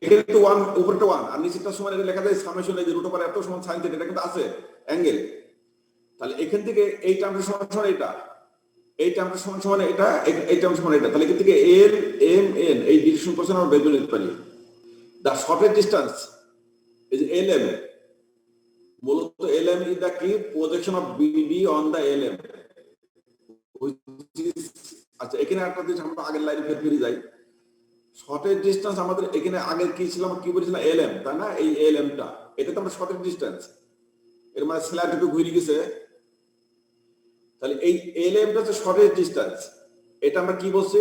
এখানে তো 1 উপরটা 1 আর নিচেরটা সমান এটা লেখা যায় সামেশন এই যে রুট ওভার এত সমান সাইন থিটা, এটা কিন্তু আছে অ্যাঙ্গেল। তাহলে এখান থেকে এই টার্মটা সমান সমান এটা, এই টার্মটা সমান সমান এটা, এই টার্ম সমান এটা, তাহলে এখান থেকে এল এম এন এই ডিরেকশন কোশ্চেন আমরা বের করে নিতে পারি। The shortest distance is L M, মূলত এল এম ইজ দা কি projection of BD on the L M. আচ্ছা, এখানে একটা জিনিস আমরা আগের লাইনে ফিরে যাই। শর্টেস্ট ডিসটেন্স আমাদের এখানে আগে কি ছিল, কি বলেছিলাম, এল এম, তাই না? এই এল এমটা এটা তো আমরা শর্টেস্ট ডিসটেন্স, এর মানে স্ল্যাট একটু ঘুরে গেছে। তাহলে এই এল এমটা হচ্ছে শর্টেস্ট ডিসটেন্স। এটা আমরা কি বলছি,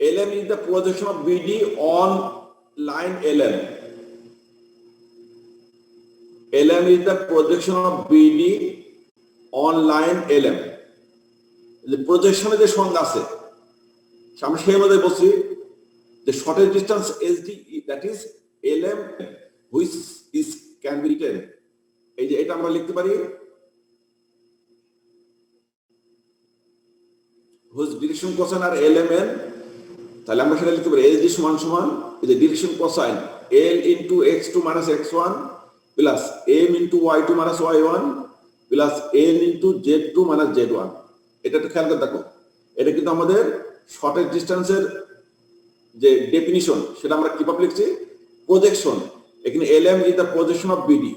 L M is the projection of BD on line L M. L M is the projection of BD on line L M. প্রজেকশনে যে সংজ্ঞা আছে আমরা সেই মধ্যে বলছি যে shortest distance SD, that is L M which is can be written. এই যে এটা আমরা লিখতে পারি হুইচ ডিরেকশন কোসাইন আর এল এম এন। তাহলে আমরা সেটা লিখতে পারি এসডি সমান সমান এই যে ডিরেকশন কোসাইন এল into x2 minus x1 plus m into y2 minus y1 plus n into z2 minus z1। এটা একটু খেয়াল করে দেখো, এটা কিন্তু আমাদের শর্টেস্ট ডিসটেন্সের যে ডেফিনিশন সেটা আমরা কিভাবে লিখছি, প্রজেকশন। এখানে LM is the projection of BD,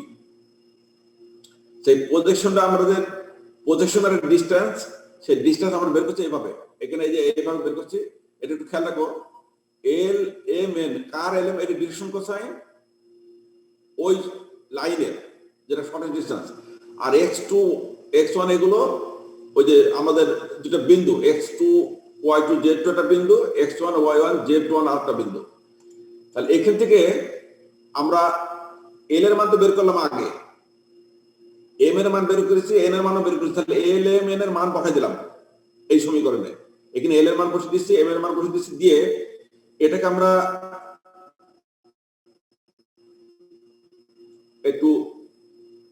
সেই প্রজেকশনটা আমাদের প্রজেকশনের ডিসটেন্স, সেই ডিসটেন্স আমরা বের করছি এইভাবে। এখানে এই যে এইভাবে বের করছি, এটা একটু খেয়াল রাখো। এল এম এন কার এল এম এর ডিরেকশন কোসাইন ওই লাইনের যেটা শর্টেস্ট ডিসটেন্স, আর x2 x1 এগুলো ওই যে আমাদের দুটো বিন্দু x2 y2 z2 একটা বিন্দু, x1 y1 z1 আরেকটা বিন্দু। তাহলে এখান থেকে আমরা এল এর মান তো বের করলাম আগে, এম এর মান বের করেছি, এন এর মানও বের করেছি। তাহলে এল এম এন এর মান বসাই দিলাম এই সমীকরণে। এখানে এল এর মান বসিয়ে দিচ্ছি, এম এর মান বসিয়ে দিচ্ছি, দিয়ে এটাকে আমরা একটু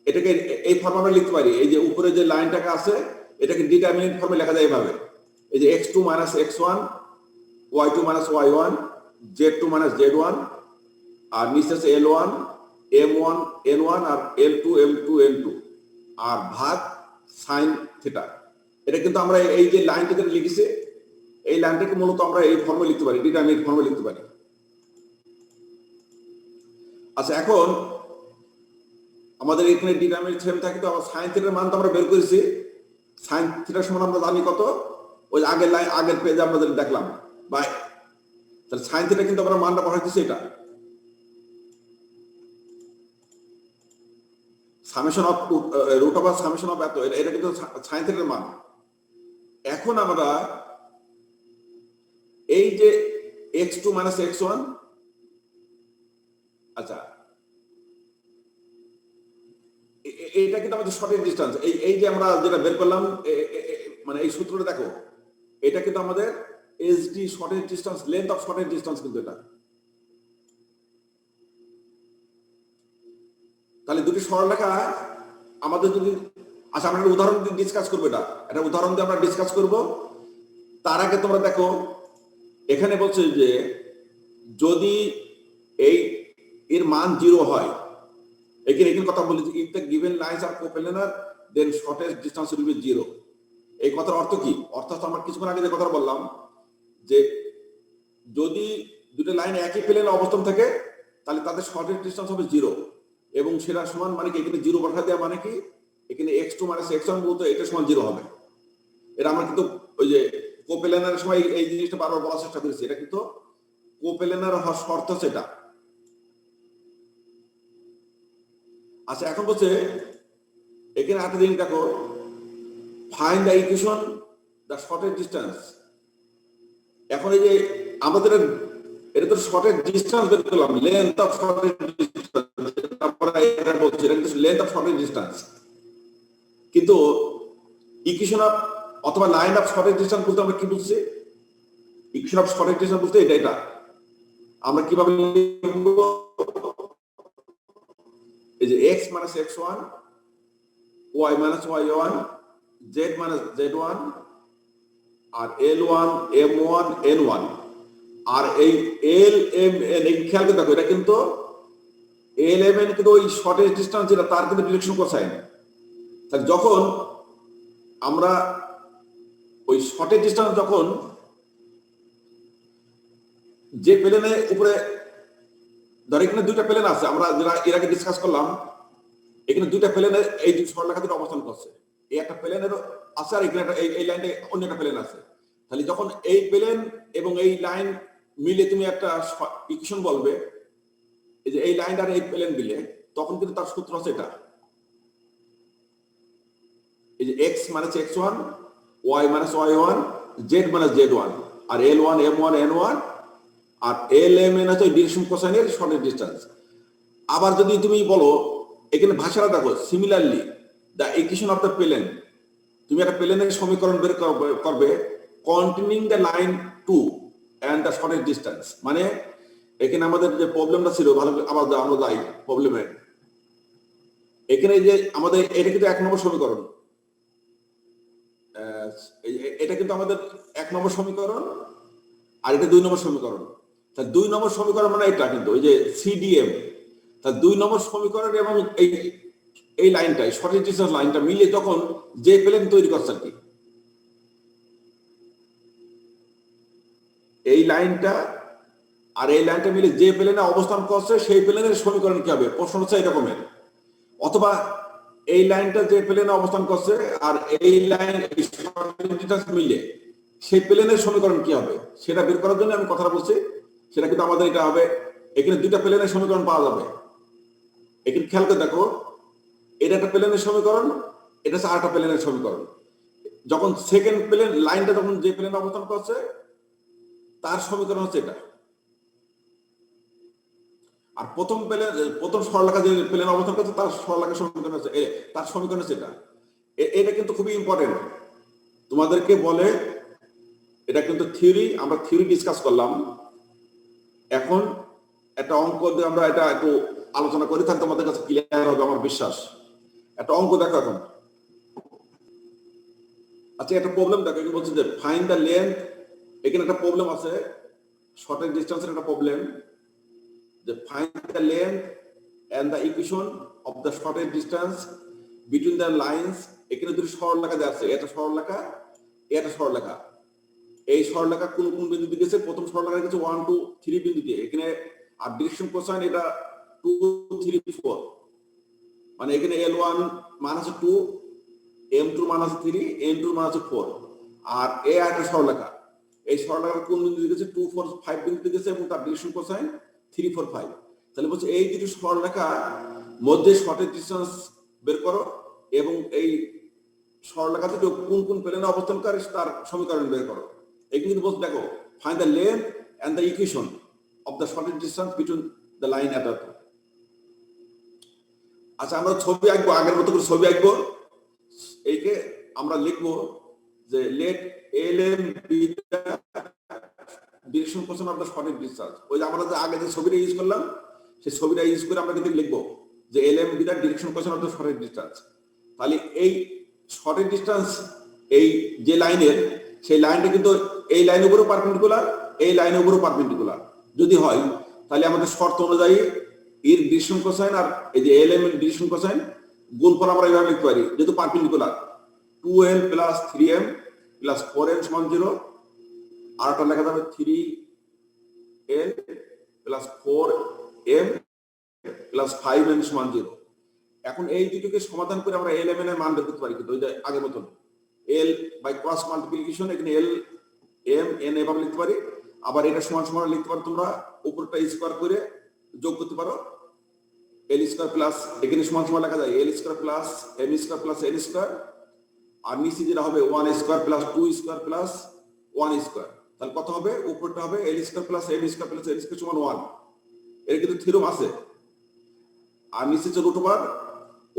এটাকে এই ফর্মে লিখতে পারি। এই যে উপরে যে লাইনটাকে আছে এটাকে ডিটারমিনেন্ট ফর্মে লেখা যায় এইভাবে, এই যে x2 minus x1 y2 minus y1 z2 minus z1 আর নিচে আছে l1 m1 n1 আর l2 m2 n2 আর ভাগ সাইন থিটা। এটা কিন্তু আমরা এই যে লাইনটাকে লিখেছি এই লাইনটাকে মূলত আমরা এই ফর্মে লিখতে পারি, ডিটারমিনেট ফর্মে লিখতে পারি। আচ্ছা, এখন আমাদের এখানে ডিটারমিনেট সেম থাকে, তো আমরা সাইন থিটার মান তো আমরা বের করেছি। সাইন থিটার সমান আমরা জানি কত, ওই আগের লাইন আগের পেজে আমরা দেখলাম, বাই তাহলে সাইন থিটা কিন্তু আমরা মানটা বসাইতেছি এটা summation of root over summation of এত, এটা কিন্তু সাইন থিটার মান। এখন আমরা এই যে x2 - x1, আচ্ছা এটা কিন্তু আমাদের শর্টেজ ডিসটেন্স, এই যে আমরা যেটা বের করলাম, মানে এই সূত্রটা দেখো, এটা কিন্তু আমাদের SD shortage distance, length of shortest distance কিন্তু এটা। তাহলে দুটি সরলরেখা আমাদের যদি, আচ্ছা আমরা একটা উদাহরণ দিয়ে ডিসকাস করবো, এটা উদাহরণ দিয়ে আমরা ডিসকাস করব। তার আগে তোমরা দেখো এখানে বলছে যে যদি এই এর মান 0 হয়, এখানে কথা বলেছি, if the given lines are coplanar then shortest distance will be 0। এই কথার অর্থ কি? অর্থাৎ আমরা কিছুক্ষণ আগে যে কথা বললাম যে যদি দুটো লাইন একই প্লেনে অবস্থান থাকে তাহলে তাদের শর্টেজ ডিসটেন্স হবে 0, এবং সেটা সমান মানে কি, এখানে 0 বসা দেওয়া মানে কি, এখানে x2 - x1 বলতে এটা সমান 0 হবে। এটা আমরা কিন্তু ওই যে কোপ্ল্যানারের সময় এই জিনিসটা বারবার বলার চেষ্টা করেছি, এটা কিন্তু কোপ্ল্যানার হওয়ার শর্ত সেটা। আচ্ছা, এখন বলছে এখানে একটা জিনিস দেখো, find the equation the shortest distance. এখন এই যে আমাদের এটা তো শর্টেজ ডিসটেন্স বের করলাম, লেন্থ অফ শর্টেজ ডিসটেন্স, তারপরে এটা বলছে এটা কিন্তু লেন্থ অফ শর্টেজ ডিসটেন্স, কিন্তু ইকুয়েশন অফ অথবা লাইন অফ শর্টেজ ডিসটেন্স বলতে আমরা কি বুঝছি? ইকুয়েশন অফ শর্টেজ ডিসটেন্স বলতে এটা আমরা কিভাবে লিখব? এই যে x - x1, y - y1, z - z1, আর L1 M1 N1, আর এই L M N, এই খেয়াল করে দেখো, এটা কিন্তু L M N কিন্তু ওই শর্টেজ ডিসটেন্স যেটা তার কিন্তু ডিরেকশন কোসাইন। তাহলে যখন আমরা ওই শর্টেজ ডিসটেন্স, যখন যে প্লেনের উপরে, ধর এখানে দুইটা প্লেন আছে, আমরা যারা এর আগে ডিসকাস করলাম, এখানে দুইটা প্লেনের এই সরলরেখা দুটো অবস্থান করছে, এই একটা প্লেনের আছে আর এখানে এই লাইনে অন্য একটা প্লেন আছে। তাহলে যখন এই প্লেন এবং এই লাইন মিলে তুমি একটা ইকুয়েশন বলবে, এই যে এই লাইন আর এই প্লেন মিলে, তখন কিন্তু তার সূত্র আছে এটা, এই যে x - x1, y - y1, z - z1, আর L1 M1 N1, আর LMN হচ্ছে ডিরেকশন কোসাইনের শর্টেজ ডিসটেন্স। আবার যদি তুমি বলো, এখানে ভাষাটা দেখো, similarly the equation of the plane, তুমি একটা প্লেনের সমীকরণ বের করবে continuing the line 2 and the shortest distance. মানে এখানে আমাদের যে প্রবলেমটা ছিল, ভালো আবার আমরা যাই প্রবলেমে, এখানে যে আমাদের এটা কিন্তু 1 নম্বর সমীকরণ, এটা কিন্তু আমাদের 1 নম্বর সমীকরণ, আর এটা 2 নম্বর সমীকরণ। তাহলে 2 নম্বর সমীকরণ মানে এটা কিন্তু ওই যে CDM, তাহলে 2 নম্বর সমীকরণ এবং এই লাইনটা, শর্টেজ ডিসটেন্স লাইনটা মিলে তখন যে প্লেন তৈরি করছে আর কি, এই লাইনটা আর এই লাইনটা মিলে যে প্লেনে অবস্থান করছে সেই প্লেনের সমীকরণ কি হবে? প্রশ্ন হচ্ছে এরকমের। অথবা এই লাইনটা যে প্লেনে অবস্থান করছে আর এই লাইন মিলে সেই প্লেনের সমীকরণ কি হবে সেটা বের করার জন্য আমি কথা বলছি। সেটা কিন্তু আমাদের এটা হবে, এখানে দুইটা প্লেনের সমীকরণ পাওয়া যাবে। এখানে খেয়াল করে দেখো, এটা একটা প্লেনের সমীকরণ, এটা হচ্ছে আরেকটা প্লেনের সমীকরণ। যখন সেকেন্ড প্লেন লাইনটা যখন যে প্লেনে অবস্থান করছে তার সমীকরণ হচ্ছে এটা, আর প্রথম সরলরেখা যে প্লেনে অবস্থান করছে তার সরলরেখার সমীকরণ হচ্ছে তার সমীকরণ হচ্ছে এটা। এটা কিন্তু খুবই ইম্পর্টেন্ট তোমাদেরকে বলে, এটা কিন্তু থিওরি, আমরা থিওরি ডিসকাস করলাম। এখন একটা অঙ্ক দিয়ে আমরা এটা একটু আলোচনা করি, তাহলে তোমাদের কাছে ক্লিয়ার হবে আমার বিশ্বাস। একটা অঙ্ক দেখো এখন। আচ্ছা, একটা প্রবলেম দেখো, এখানে বলছে যে ফাইন্ড দ্য লেন্থ। এখানে একটা প্রবলেম আছে, শর্টেজ ডিসটেন্সের একটা প্রবলেম, যে find the length and the equation of the shortest distance between the lines. এখানে দুটো সরলরেখা দেওয়া আছে, এটা সরলরেখা, এটা সরলরেখা। এই সরলরেখা কোন কোন বিন্দুতে গেছে? প্রথম সরলরেখা গেছে 1 2 3 বিন্দুতে। এখানে আর ডিরেকশন কোসাইন এটা 2 3 4, মানে এখানে L1 মান আছে 2, M2 মান আছে 3, N2 মান আছে 4। আর এই একটা সরলরেখা, এই সরলরেখা কোন বিন্দুতে গেছে? 2 4 5 বিন্দুতে গেছে এবং তার ডিরেকশন কোসাইন 3 4 5। তাহলে বলছে এই দুটো সরলরেখা মধ্যে শর্টেজ ডিসটেন্স বের করো এবং এই সরলরেখা থেকে কোন কোন প্লেনে অবস্থান করে তার সমীকরণ বের করো। এখানে কিন্তু বলছে দেখো, find the length and the equation of the shortest distance between the line at the. আচ্ছা, আমরা ছবি আঁকবো, আগের মতো করে ছবি আঁকবো। এইকে আমরা লিখবো যে let LM be the direction cosine of the shortest distance. ওই যে আমরা যে আগে যে ছবিটা ইউজ করলাম সেই ছবিটা ইউজ করে আমরা কিন্তু লিখবো যে LM be the direction cosine of the shortest distance. তাহলে এই শর্টেজ ডিসটেন্স এই যে লাইনের, সেই লাইনটা কিন্তু এই লাইনের উপরও পারপেন্ডিকুলার, এই লাইনের উপরও পারপেন্ডিকুলার যদি হয়, তাহলে আমাদের শর্ত অনুযায়ী এর ডিরেকশন কোসাইন আর এই যে LM এর ডিরেকশন কোসাইন গুণফল আমরা এইভাবে লিখতে পারি, যেহেতু perpendicular 2L plus 3M plus 4M সমান 0, আর একটা লেখা যাবে 3L plus 4M plus 5M সমান 0। এখন এই দুটোকে সমাধান করে আমরা LM এর মান বের করতে পারি, কিন্তু ওই যে আগের মতন L বাই ক্রস মাল্টিপ্লিকেশন, এখানে L M N এভাবে লিখতে পারি। আবার এটা সমান সমান লিখতে পারো তোমরা, উপরটা স্কয়ার করে যোগ করতে পারো, L স্কয়ার প্লাস এখানে সমান সমান লেখা যায় L square plus M square plus N square, আর নিচে যেটা হবে 1 square plus 2 square plus 1 square. তাহলে কত হবে? উপরটা হবে L square plus M square plus N square সমান 1। এর কিন্তু থিওরেম আছে। আর নিচে যে root over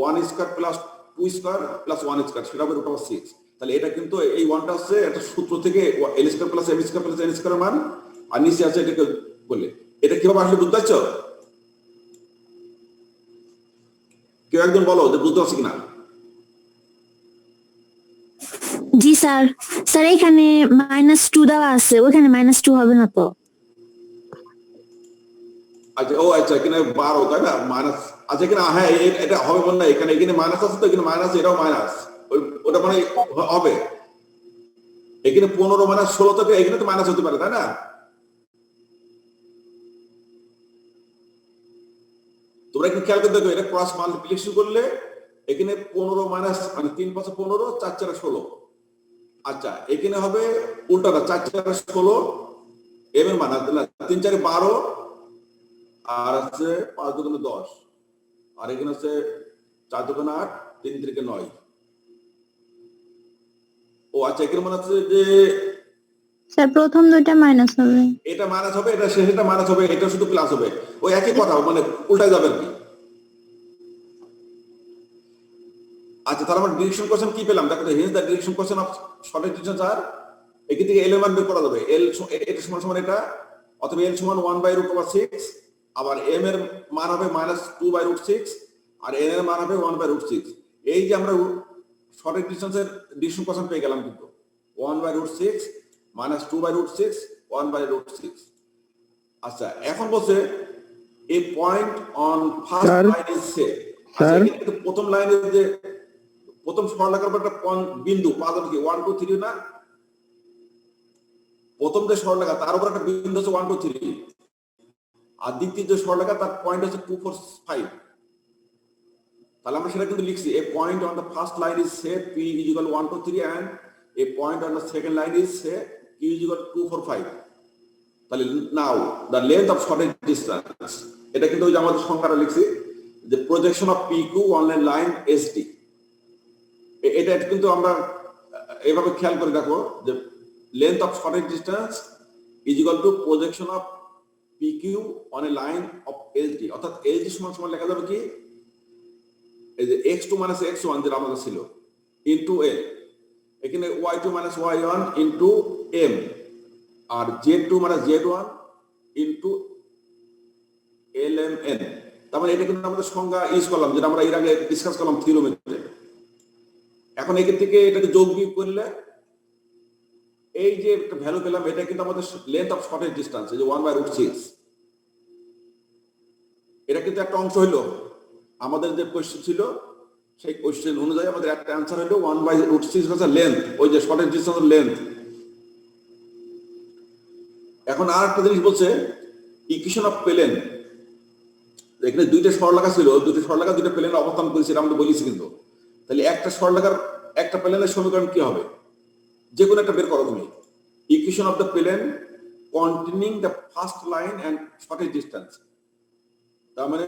1 square plus 2 square plus 1 square, সেটা হবে রুট ওভার 6। তাহলে এটা কিন্তু এই 1টা হচ্ছে একটা সূত্র থেকে L square plus M square plus N square মান, আর নিচে আছে এটাকে বলে। এটা কিভাবে আসলে বুঝতে পারছো? কেউ একজন বলো যে বুঝতে পারছি কিনা। জি স্যার। স্যার এখানে -2 দেওয়া আছে, ওখানে -2 হবে না তো? আচ্ছা, ও আচ্ছা, এখানে 12 তাই না, মাইনাস। আচ্ছা, এখানে হ্যাঁ এটা হবে মনে না, এখানে মাইনাস আছে তো, এখানে মাইনাস, এটাও মাইনাস, ওটা মানে হবে। এখানে 15 মাইনাস 16 থেকে এখানে তো মাইনাস হতে পারে তাই না? তোমরা একটু খেয়াল করে দেখো, এটা ক্রস মাল্টিপ্লিকেশন করলে এখানে 15 মাইনাস মানে 3 5 15, 4 4 16। আচ্ছা, এখানে হবে উল্টাটা 4 4 16 এম এর মান 3 4 12, আর আছে 5 2 10, আর এখানে আছে 4 2 8, 3 3 9। ও আচ্ছা, এখানে মনে হচ্ছে যে স্যার প্রথম দুইটা মাইনাস হবে, এটা মাইনাস হবে, এটা শেষেরটা মাইনাস হবে, এটা শুধু প্লাস হবে। ওই একই কথা, মানে উল্টাই যাবে আর কি। আচ্ছা, তাহলে আমরা ডিরেকশন কোশ্চেন কি পেলাম দেখো, hence the direction cosine of shortest distance আর এখান থেকে L এর মান বের করা যাবে। L এটা সমান সমান এটা, অথবা L সমান 1/√6, আবার M এর মান হবে -2/√6, আর N এর মান হবে 1/√6। এই যে আমরা শর্টেজ ডিসটেন্সের ডিরেকশন কোশ্চেন পেয়ে গেলাম, কিন্তু 1/√6 -2/√6 1/√6। আচ্ছা, এখন বলছে a point on first line is set. Sir, প্রথম লাইনের যে প্রথম সরলরেখার উপর একটা বিন্দু পাওয়া যাবে কি 1 2 3 না? প্রথম যে সরলরেখা তার উপর একটা বিন্দু আছে 1 2 3, আর দ্বিতীয় যে সরলরেখা তার পয়েন্ট আছে 2 4 5। তাহলে আমরা সেটা কিন্তু লিখছি, a point on the first line is set P = 1 2 3 and a point on the second line is set Q = 2 4 5. তাহলে now the length of shortest distance, এটা কিন্তু ওই যে আমাদের সংখ্যাটা লিখছি যে projection of PQ on line SD। এটা কিন্তু আমরা এইভাবে খেয়াল করে দেখো যে length of shortest distance is equal to projection of PQ on a line of SD, অর্থাৎ SD সমান সমান লেখা যাবে কি, এই যে x2 - x1 যেটা আমাদের ছিল ইনটু a, এখানে y2 - y1 ইনটু m, আর z2 - z1 ইনটু lmn। তার মানে এটা কিন্তু আমাদের সংজ্ঞা ইউজ করলাম, যেটা আমরা এর আগে ডিসকাস করলাম থিওরিতে। এখন এখান থেকে এটাকে যোগ বিয়োগ করলে এই যে একটা ভ্যালু পেলাম, এটা কিন্তু আমাদের লেন্থ অফ শর্টেজ ডিসটেন্স, এই যে 1/√6। এটা কিন্তু একটা অংশ হইলো আমাদের যে কোশ্চেন ছিল, সেই কোশ্চেন অনুযায়ী আমাদের একটা অ্যান্সার হলো 1/√6 হচ্ছে লেন্থ, ওই যে শর্টেজ ডিসটেন্সের লেন্থ। এখন আর একটা জিনিস বলছে ইকুয়েশন অফ প্লেন, এখানে দুইটা সরলরেখা ছিল, দুটো সরলরেখা দুটো প্লেনে অবস্থান করেছে আমরা বলেছি কিন্তু, তাহলে একটা সরলরেখার একটা প্লেনের সমীকরণ কি হবে, যে কোনো একটা বের করো তুমি। Equation of the plane containing the first line and shortest distance, তার মানে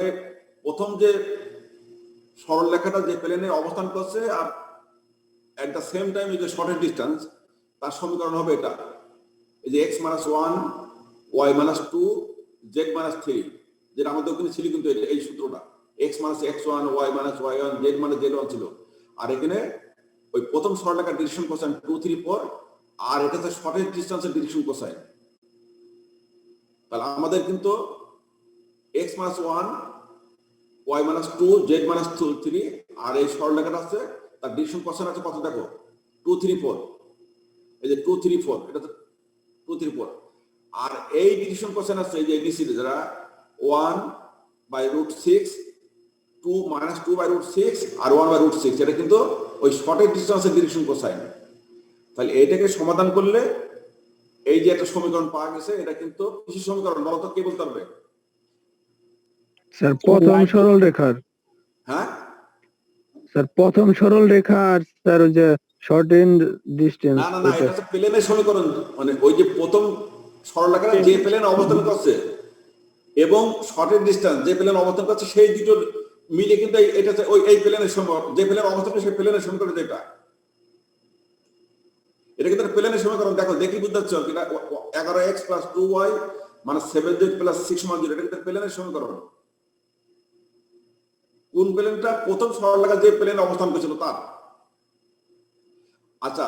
প্রথম যে সরলরেখাটা যে প্লেনে অবস্থান করছে আর এট দ্য সেম টাইম যে শর্টেস্ট ডিস্টেন্স, তার সমীকরণ হবে এটা, এই যে x - 1 y - 2 z - 3, যেটা আমাদের ওখানে ছিল কিন্তু এই সূত্রটা, x - x1 y - y1 z - z1 ছিল। আর এখানে ওই প্রথম সরলরেখার ডিরেকশন কোসাইন 2 3 4, আর এটা হচ্ছে শর্টেস্ট ডিস্টেন্সের ডিরেকশন কোসাইন। তাহলে আমাদের কিন্তু x - 1 y - 2 z - 3, আর এই সরলরেখাটা আছে তার ডিরেকশন কোসাইন আছে কত দেখো, 2 3 4, এই যে 2 3 4, এটা তো 2 3 4, আর এই ডিরেকশন কোসাইন আছে এই যে এবিসিডি, যারা 1/√6, 2 - 2/√6 আর 1/√6, এটা কিন্তু ওই শর্টেস্ট ডিস্টেন্সের ডিরেকশন কোসাইন। তাহলে এটাকে সমাধান করলে এই যে একটা সমীকরণ পাওয়া গেছে, এটা কিন্তু কিসের সমীকরণ বলো তো, কে বলতে পারবে? স্যার প্রথম সরল রেখার, হ্যাঁ, স্যার প্রথম সরল রেখা আর স্যার ওই যে শর্ট এন্ড ডিস্টেন্স। না না না, এটা হচ্ছে প্লেনের সমীকরণ, মানে ওই যে প্রথম সরলরেখা যে প্লেনে অবস্থান করছে এবং শর্টেস্ট ডিস্টেন্স যে প্লেনে অবস্থান করছে, সেই দুটো মিলে কিন্তু এটা হচ্ছে ওই এই প্লেনের সমীকরণ, যে প্লেনের অবস্থান করছে সেই প্লেনের সমীকরণ যেটা, এটা কিন্তু প্লেনের সমীকরণ। দেখো দেখি বুঝতে পারছো, এটা 11x + 2y মানে 7z + 6 = 0, এটা কিন্তু প্লেনের সমীকরণ। কোন প্লেনটা? প্রথম সরলরেখা যে প্লেনে অবস্থান করেছিল তার। আচ্ছা,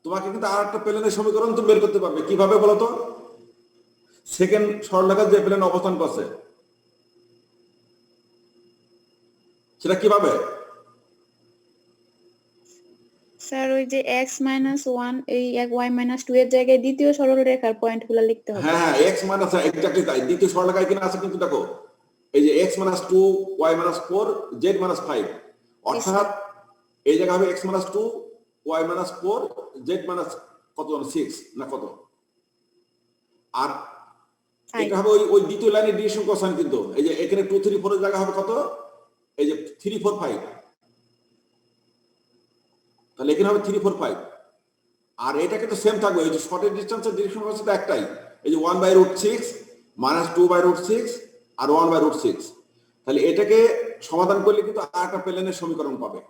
তোমাকে কিন্তু আর একটা প্লেনের সমীকরণ তুমি বের করতে পারবে, কিভাবে বলো তো? সেকেন্ড সরলরেখা যে প্লেনে অবস্থান করছে সেটা কিভাবে? স্যার ওই যে x - 1 এই y - 2 এর জায়গায় দ্বিতীয় সরলরেখার পয়েন্টগুলো লিখতে হবে। হ্যাঁ হ্যাঁ, x - এক্স্যাক্টলি তাই, দ্বিতীয় সরলরেখা এখানে আছে কিন্তু দেখো, এই যে x - 2 y - 4 z - 5, অর্থাৎ এই জায়গা হবে x - 2 y - 4 z - কত 6 না কত, আর এটা হবে ওই দ্বিতীয় লাইনের ডিরেকশন কোসাইন কিন্তু, এই যে এখানে 2 3 4 এর জায়গা হবে কত, এই যে 3 4 5, তাহলে এখানে হবে 3 4 5, আর এটা কিন্তু সেম থাকবে, এই যে শর্টেস্ট ডিস্টেন্সের ডিরেকশন কোসাইন একটাই, এই যে 1/√6 - 2/√6 আর 1/√6। তাহলে এটাকে সমাধান করলে কিন্তু আরেকটা প্লেনের সমীকরণ পাবে।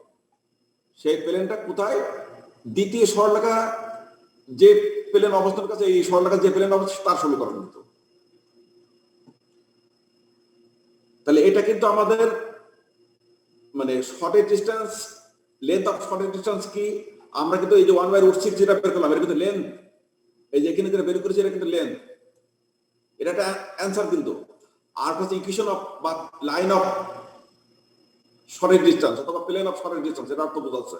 সেই প্লেনটা কোথায়? দ্বিতীয় সরলরেখা যে প্লেন অবস্থান করছে, এই সরলরেখা যে প্লেন অবস্থান তার সমীকরণ কিন্তু। তাহলে এটা কিন্তু আমাদের মানে shortest distance, length of shortest distance কি, আমরা কিন্তু এই যে 1/√6 যেটা বের করলাম, এটা কিন্তু লেন্থ, এই যে এখানে যেটা বের করেছি এটা কিন্তু লেন্থ, এটা একটা অ্যান্সার কিন্তু। আর হচ্ছে ইকুয়েশন অফ বা লাইন অফ শর্টেস্ট ডিস্টেন্স অথবা প্লেন অফ শর্টেস্ট ডিস্টেন্স, এটা অর্থ বোঝাচ্ছে।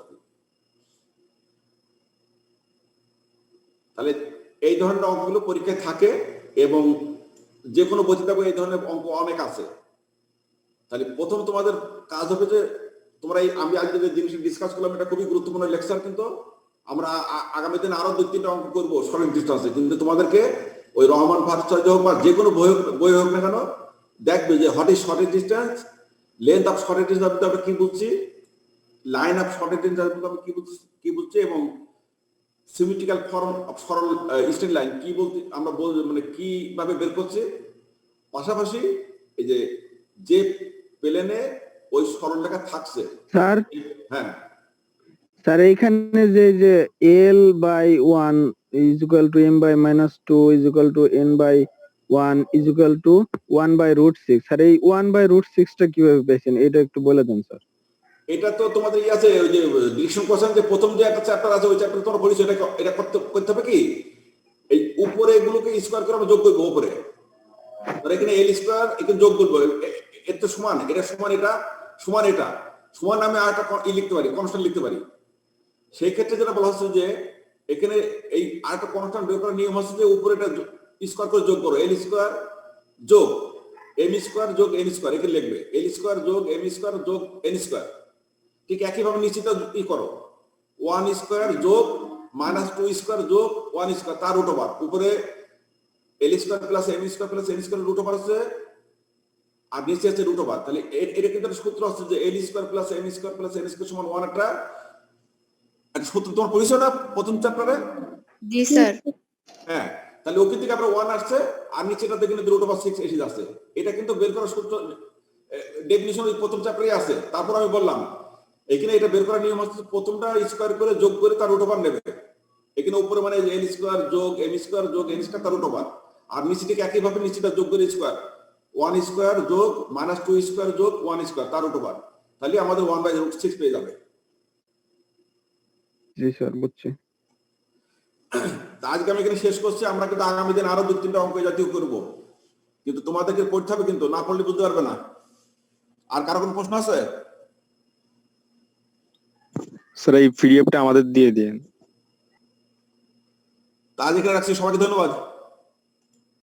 তাহলে এই ধরনের অঙ্কগুলো পরীক্ষায় থাকে এবং যে কোনো বইতে দেখো এই ধরনের অঙ্ক অনেক আছে। তাহলে প্রথম তোমাদের কাজ হবে যে তোমরা এই আমি আজকে যে জিনিস ডিসকাস করলাম, এটা খুবই গুরুত্বপূর্ণ লেকচার, কিন্তু আমরা আগামী দিনে আরো 2-3টা অঙ্ক করবো শর্টেস্ট ডিস্টেন্সে, কিন্তু তোমাদেরকে ওই রহমান ভাস্কর্য হোক বা যে কোনো বই হোক না কেন, দেখবে যে what is shortest distance, length of shortest distance আমরা কি বুঝছি, লাইন অফ শর্টেস্ট ডিস্টেন্স আমরা কি বুঝছি এবং সিমেট্রিক্যাল ফর্ম অফ সরল স্ট্রেট লাইন কি বলতে আমরা মানে কিভাবে বের করছি। পাশাপাশি এই যে প্লেনে ওই সরলরেখা থাকছে স্যার, হ্যাঁ স্যার এইখানে যে l/1 = m/-2 = n/1 = 1/√6, স্যার এই 1/√6 টা কিভাবে পেয়েছেন এটা একটু বলে দেন স্যার। এটা তো তোমাদের আছে ওই যে ডিরেকশন কোশ্চেন, যে প্রথম যে একটা চ্যাপ্টার আছে ওই চ্যাপ্টারে তোমরা পড়িছো, এটা করতে হবে কি, এই উপরে এগুলোকে স্কয়ার করে আমরা যোগ করব উপরে, আর এখানে l স্কয়ার এখানে যোগ করব, এর তো সমান, এটা সমান এটা সমান এটা সমান, আমি আরেকটা লিখতে পারি, কনস্ট্যান্ট লিখতে পারি। সেই ক্ষেত্রে যেটা বলা হচ্ছে যে এখানে এই আরেকটা কনস্ট্যান্ট বের করার নিয়ম হচ্ছে যে উপরে এটা স্কয়ার করে যোগ করো, l স্কয়ার যোগ m স্কয়ার যোগ n স্কয়ার, এখানে লিখবে l স্কয়ার যোগ m স্কয়ার যোগ n স্কয়ার। ঠিক একইভাবে নিচেটা কি করো, 1 স্কয়ার যোগ -2 স্কয়ার যোগ 1 স্কয়ার তার রুট ওভার, উপরে L square plus M square plus N square root over হচ্ছে আর নিচে আছে রুট ওভার। তাহলে এটা কিন্তু একটা সূত্র আছে যে L square plus M square plus N square সমান 1 একটা সূত্র তোমার পরিচয় না প্রথম চ্যাপ্টারে? জি স্যার। হ্যাঁ, তাহলে ওকে থেকে আমরা 1 আসছে আর নিচেটা দেখে রুট ওভার 6 এসে যাচ্ছে। এটা কিন্তু বের করার সূত্র ডেফিনিশন ওই প্রথম চ্যাপ্টারে আছে। তারপর আমি বললাম এখানে এটা বের করার নিয়ম হচ্ছে প্রথমটা স্কোয়ার করে যোগ করে তার রুট ওভার নেবে। এখানে উপরে মানে এল স্কোয়ার যোগ এম স্কোয়ার যোগ এন স্কোয়ার তার রুট ওভার, আর নিচে থেকে একই ভাবে নিচেটা যোগ করে স্কোয়ার 1 স্কোয়ার যোগ -2 স্কোয়ার যোগ 1 স্কোয়ার তার রুট ওভার। তাহলে আমাদের 1/√6 পেয়ে যাবে। জি স্যার, বুঝছি। তা আজকে আমি এখানে শেষ করছি। আমরা কিন্তু আগামী দিন আরো 2-3টা অঙ্ক জাতীয় করব, কিন্তু তোমাদেরকে পড়তে হবে, কিন্তু না পড়লে বুঝতে পারবে না। আর কারো কোনো প্রশ্ন আছে? স্যার এই পিডিএফটা আমাদের দিয়ে দিন। তা আজ এখানে রাখছি, সবাইকে ধন্যবাদ।